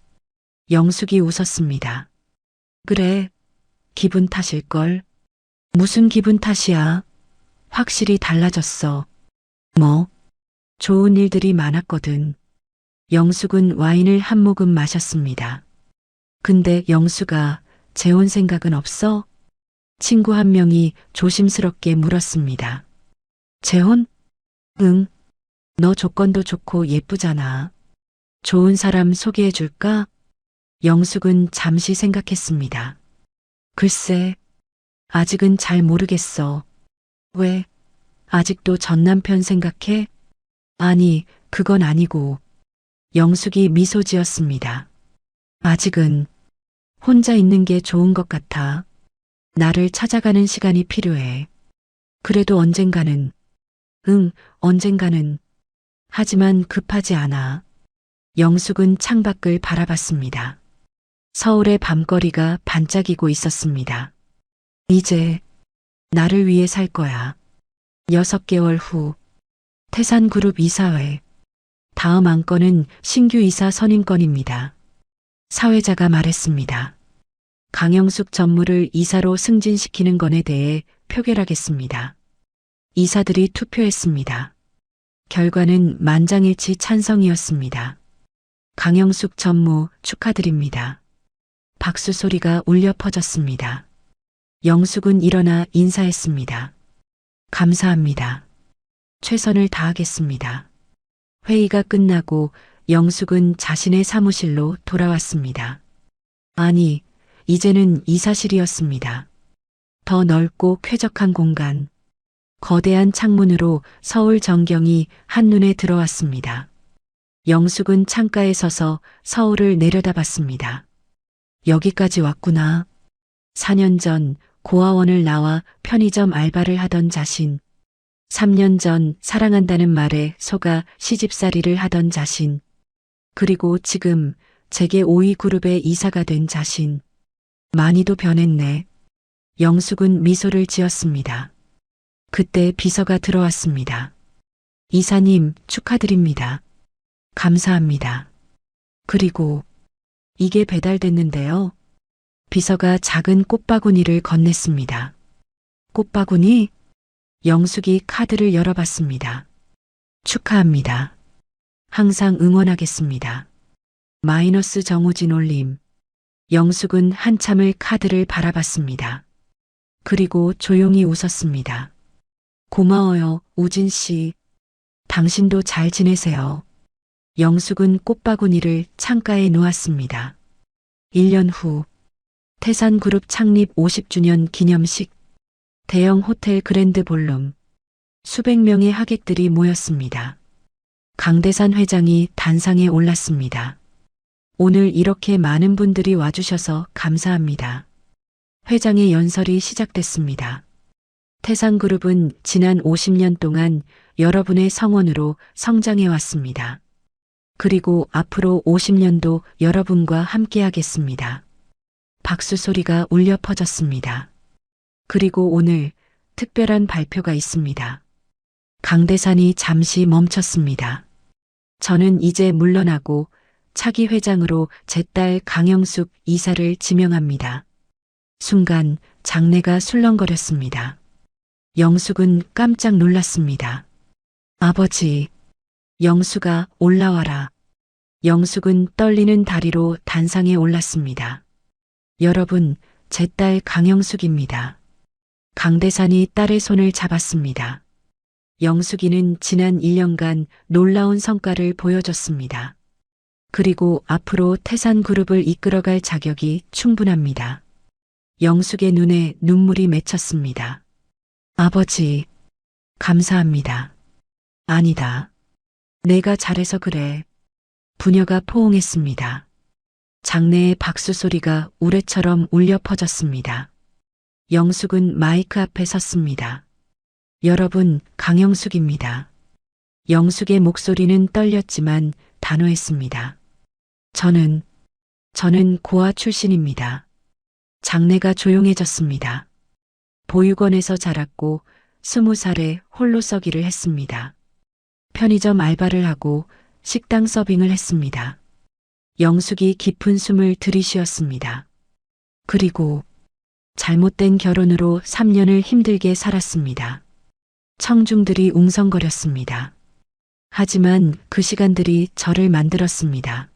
영숙이 웃었습니다. 그래, 기분 탓일걸. 무슨 기분 탓이야? 확실히 달라졌어. 뭐? 좋은 일들이 많았거든. 영숙은 와인을 한 모금 마셨습니다. 근데 영숙아, 재혼 생각은 없어? 친구 한 명이 조심스럽게 물었습니다. 재혼? 응. 너 조건도 좋고 예쁘잖아. 좋은 사람 소개해 줄까? 영숙은 잠시 생각했습니다. 글쎄, 아직은 잘 모르겠어. 왜? 아직도 전 남편 생각해? 아니, 그건 아니고. 영숙이 미소 지었습니다. 아직은 혼자 있는 게 좋은 것 같아. 나를 찾아가는 시간이 필요해. 그래도 언젠가는. 응, 언젠가는. 하지만 급하지 않아. 영숙은 창밖을 바라봤습니다. 서울의 밤거리가 반짝이고 있었습니다. 이제 나를 위해 살 거야. 6개월 후 태산그룹 이사회. 다음 안건은 신규 이사 선임건입니다. 사회자가 말했습니다. 강영숙 전무를 이사로 승진시키는 건에 대해 표결하겠습니다. 이사들이 투표했습니다. 결과는 만장일치 찬성이었습니다. 강영숙 전무 축하드립니다. 박수 소리가 울려 퍼졌습니다. 영숙은 일어나 인사했습니다. 감사합니다. 최선을 다하겠습니다. 회의가 끝나고 영숙은 자신의 사무실로 돌아왔습니다. 아니, 이제는 이사실이었습니다. 더 넓고 쾌적한 공간. 거대한 창문으로 서울 전경이 한눈에 들어왔습니다. 영숙은 창가에 서서 서울을 내려다봤습니다. 여기까지 왔구나. 4년 전 고아원을 나와 편의점 알바를 하던 자신. 3년 전 사랑한다는 말에 속아 시집살이를 하던 자신. 그리고 지금 재계 5위 그룹의 이사가 된 자신. 많이도 변했네. 영숙은 미소를 지었습니다. 그때 비서가 들어왔습니다. 이사님 축하드립니다. 감사합니다. 그리고 이게 배달됐는데요. 비서가 작은 꽃바구니를 건넸습니다. 꽃바구니? 영숙이 카드를 열어봤습니다. 축하합니다. 항상 응원하겠습니다. 마이너스 정우진 올림. 영숙은 한참을 카드를 바라봤습니다. 그리고 조용히 웃었습니다. 고마워요, 우진 씨. 당신도 잘 지내세요. 영숙은 꽃바구니를 창가에 놓았습니다. 1년 후 태산그룹 창립 50주년 기념식. 대형 호텔 그랜드 볼룸. 수백 명의 하객들이 모였습니다. 강대산 회장이 단상에 올랐습니다. 오늘 이렇게 많은 분들이 와주셔서 감사합니다. 회장의 연설이 시작됐습니다. 태산그룹은 지난 50년 동안 여러분의 성원으로 성장해 왔습니다. 그리고 앞으로 50년도 여러분과 함께하겠습니다. 박수 소리가 울려 퍼졌습니다. 그리고 오늘 특별한 발표가 있습니다. 강대산이 잠시 멈췄습니다. 저는 이제 물러나고 차기 회장으로 제 딸 강영숙 이사를 지명합니다. 순간 장내가 술렁거렸습니다. 영숙은 깜짝 놀랐습니다. 아버지, 영수가 올라와라. 영숙은 떨리는 다리로 단상에 올랐습니다. 여러분, 제 딸 강영숙입니다. 강대산이 딸의 손을 잡았습니다. 영숙이는 지난 1년간 놀라운 성과를 보여줬습니다. 그리고 앞으로 태산그룹을 이끌어갈 자격이 충분합니다. 영숙의 눈에 눈물이 맺혔습니다. 아버지, 감사합니다. 아니다. 내가 잘해서 그래. 부녀가 포옹했습니다. 장내의 박수 소리가 우레처럼 울려 퍼졌습니다. 영숙은 마이크 앞에 섰습니다. 여러분, 강영숙입니다. 영숙의 목소리는 떨렸지만 단호했습니다. 저는 고아 출신입니다. 장내가 조용해졌습니다. 보육원에서 자랐고 20살에 홀로 서기를 했습니다. 편의점 알바를 하고 식당 서빙을 했습니다. 영숙이 깊은 숨을 들이쉬었습니다. 그리고 잘못된 결혼으로 3년을 힘들게 살았습니다. 청중들이 웅성거렸습니다. 하지만 그 시간들이 저를 만들었습니다.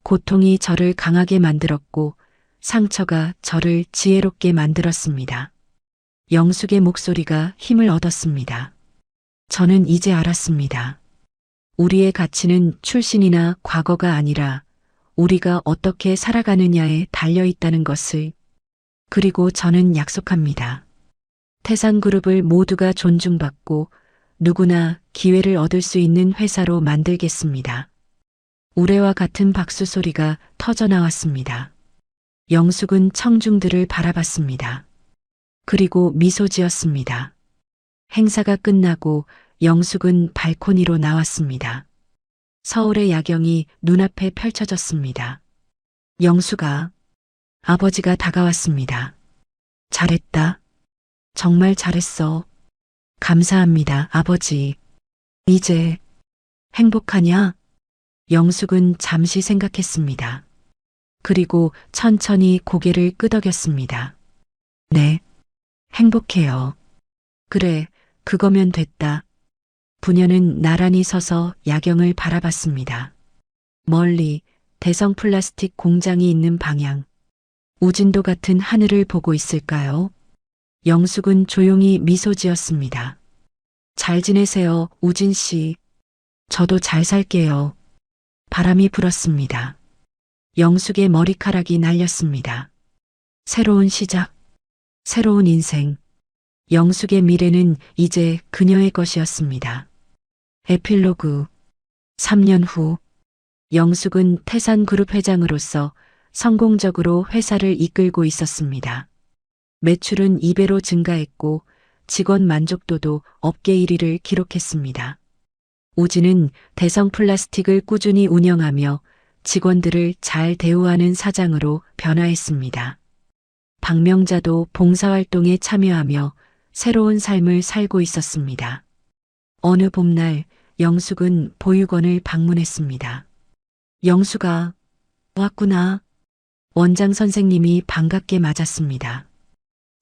고통이 저를 강하게 만들었고 상처가 저를 지혜롭게 만들었습니다. 영숙의 목소리가 힘을 얻었습니다. 저는 이제 알았습니다. 우리의 가치는 출신이나 과거가 아니라 우리가 어떻게 살아가느냐에 달려 있다는 것을. 그리고 저는 약속합니다. 태산그룹을 모두가 존중받고 누구나 기회를 얻을 수 있는 회사로 만들겠습니다. 우레와 같은 박수 소리가 터져나왔습니다. 영숙은 청중들을 바라봤습니다. 그리고 미소 지었습니다. 행사가 끝나고 영숙은 발코니로 나왔습니다. 서울의 야경이 눈앞에 펼쳐졌습니다. 영숙아, 아버지가 다가왔습니다. 잘했다. 정말 잘했어. 감사합니다, 아버지. 이제 행복하냐? 영숙은 잠시 생각했습니다. 그리고 천천히 고개를 끄덕였습니다. 네, 행복해요. 그래, 그거면 됐다. 부녀는 나란히 서서 야경을 바라봤습니다. 멀리 대성 플라스틱 공장이 있는 방향. 우진도 같은 하늘을 보고 있을까요? 영숙은 조용히 미소 지었습니다. 잘 지내세요, 우진 씨. 저도 잘 살게요. 바람이 불었습니다. 영숙의 머리카락이 날렸습니다. 새로운 시작, 새로운 인생. 영숙의 미래는 이제 그녀의 것이었습니다. 에필로그. 3년 후, 영숙은 태산그룹 회장으로서 성공적으로 회사를 이끌고 있었습니다. 매출은 2배로 증가했고 직원 만족도도 업계 1위를 기록했습니다. 우진은 대성 플라스틱을 꾸준히 운영하며 직원들을 잘 대우하는 사장으로 변화했습니다. 박명자도 봉사활동에 참여하며 새로운 삶을 살고 있었습니다. 어느 봄날 영숙은 보육원을 방문했습니다. 영숙아, 왔구나. 원장 선생님이 반갑게 맞았습니다.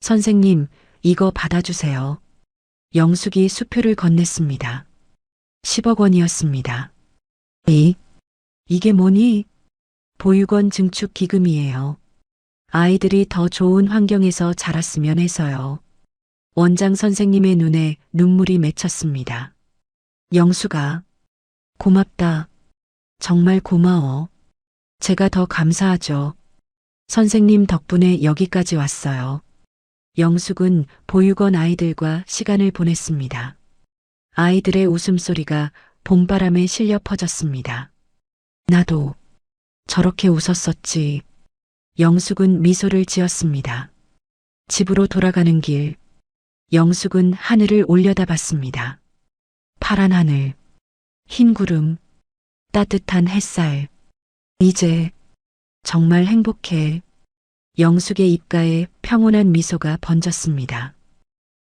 선생님, 이거 받아주세요. 영숙이 수표를 건넸습니다. 10억 원이었습니다. 이게 뭐니? 보육원 증축 기금이에요. 아이들이 더 좋은 환경에서 자랐으면 해서요. 원장 선생님의 눈에 눈물이 맺혔습니다. 영숙아, 고맙다. 정말 고마워. 제가 더 감사하죠. 선생님 덕분에 여기까지 왔어요. 영숙은 보육원 아이들과 시간을 보냈습니다. 아이들의 웃음소리가 봄바람에 실려 퍼졌습니다. 나도 저렇게 웃었었지. 영숙은 미소를 지었습니다. 집으로 돌아가는 길, 영숙은 하늘을 올려다봤습니다. 파란 하늘, 흰 구름, 따뜻한 햇살. 이제 정말 행복해. 영숙의 입가에 평온한 미소가 번졌습니다.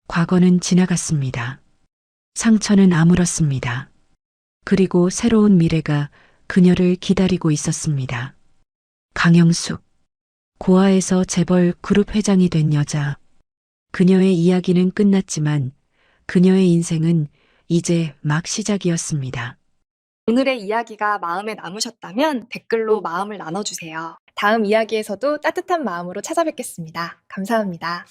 과거는 지나갔습니다. 상처는 아물었습니다. 그리고 새로운 미래가 그녀를 기다리고 있었습니다. 강영숙, 고아에서 재벌 그룹 회장이 된 여자. 그녀의 이야기는 끝났지만 그녀의 인생은 이제 막 시작이었습니다. 오늘의 이야기가 마음에 남으셨다면 댓글로 마음을 나눠주세요. 다음 이야기에서도 따뜻한 마음으로 찾아뵙겠습니다. 감사합니다.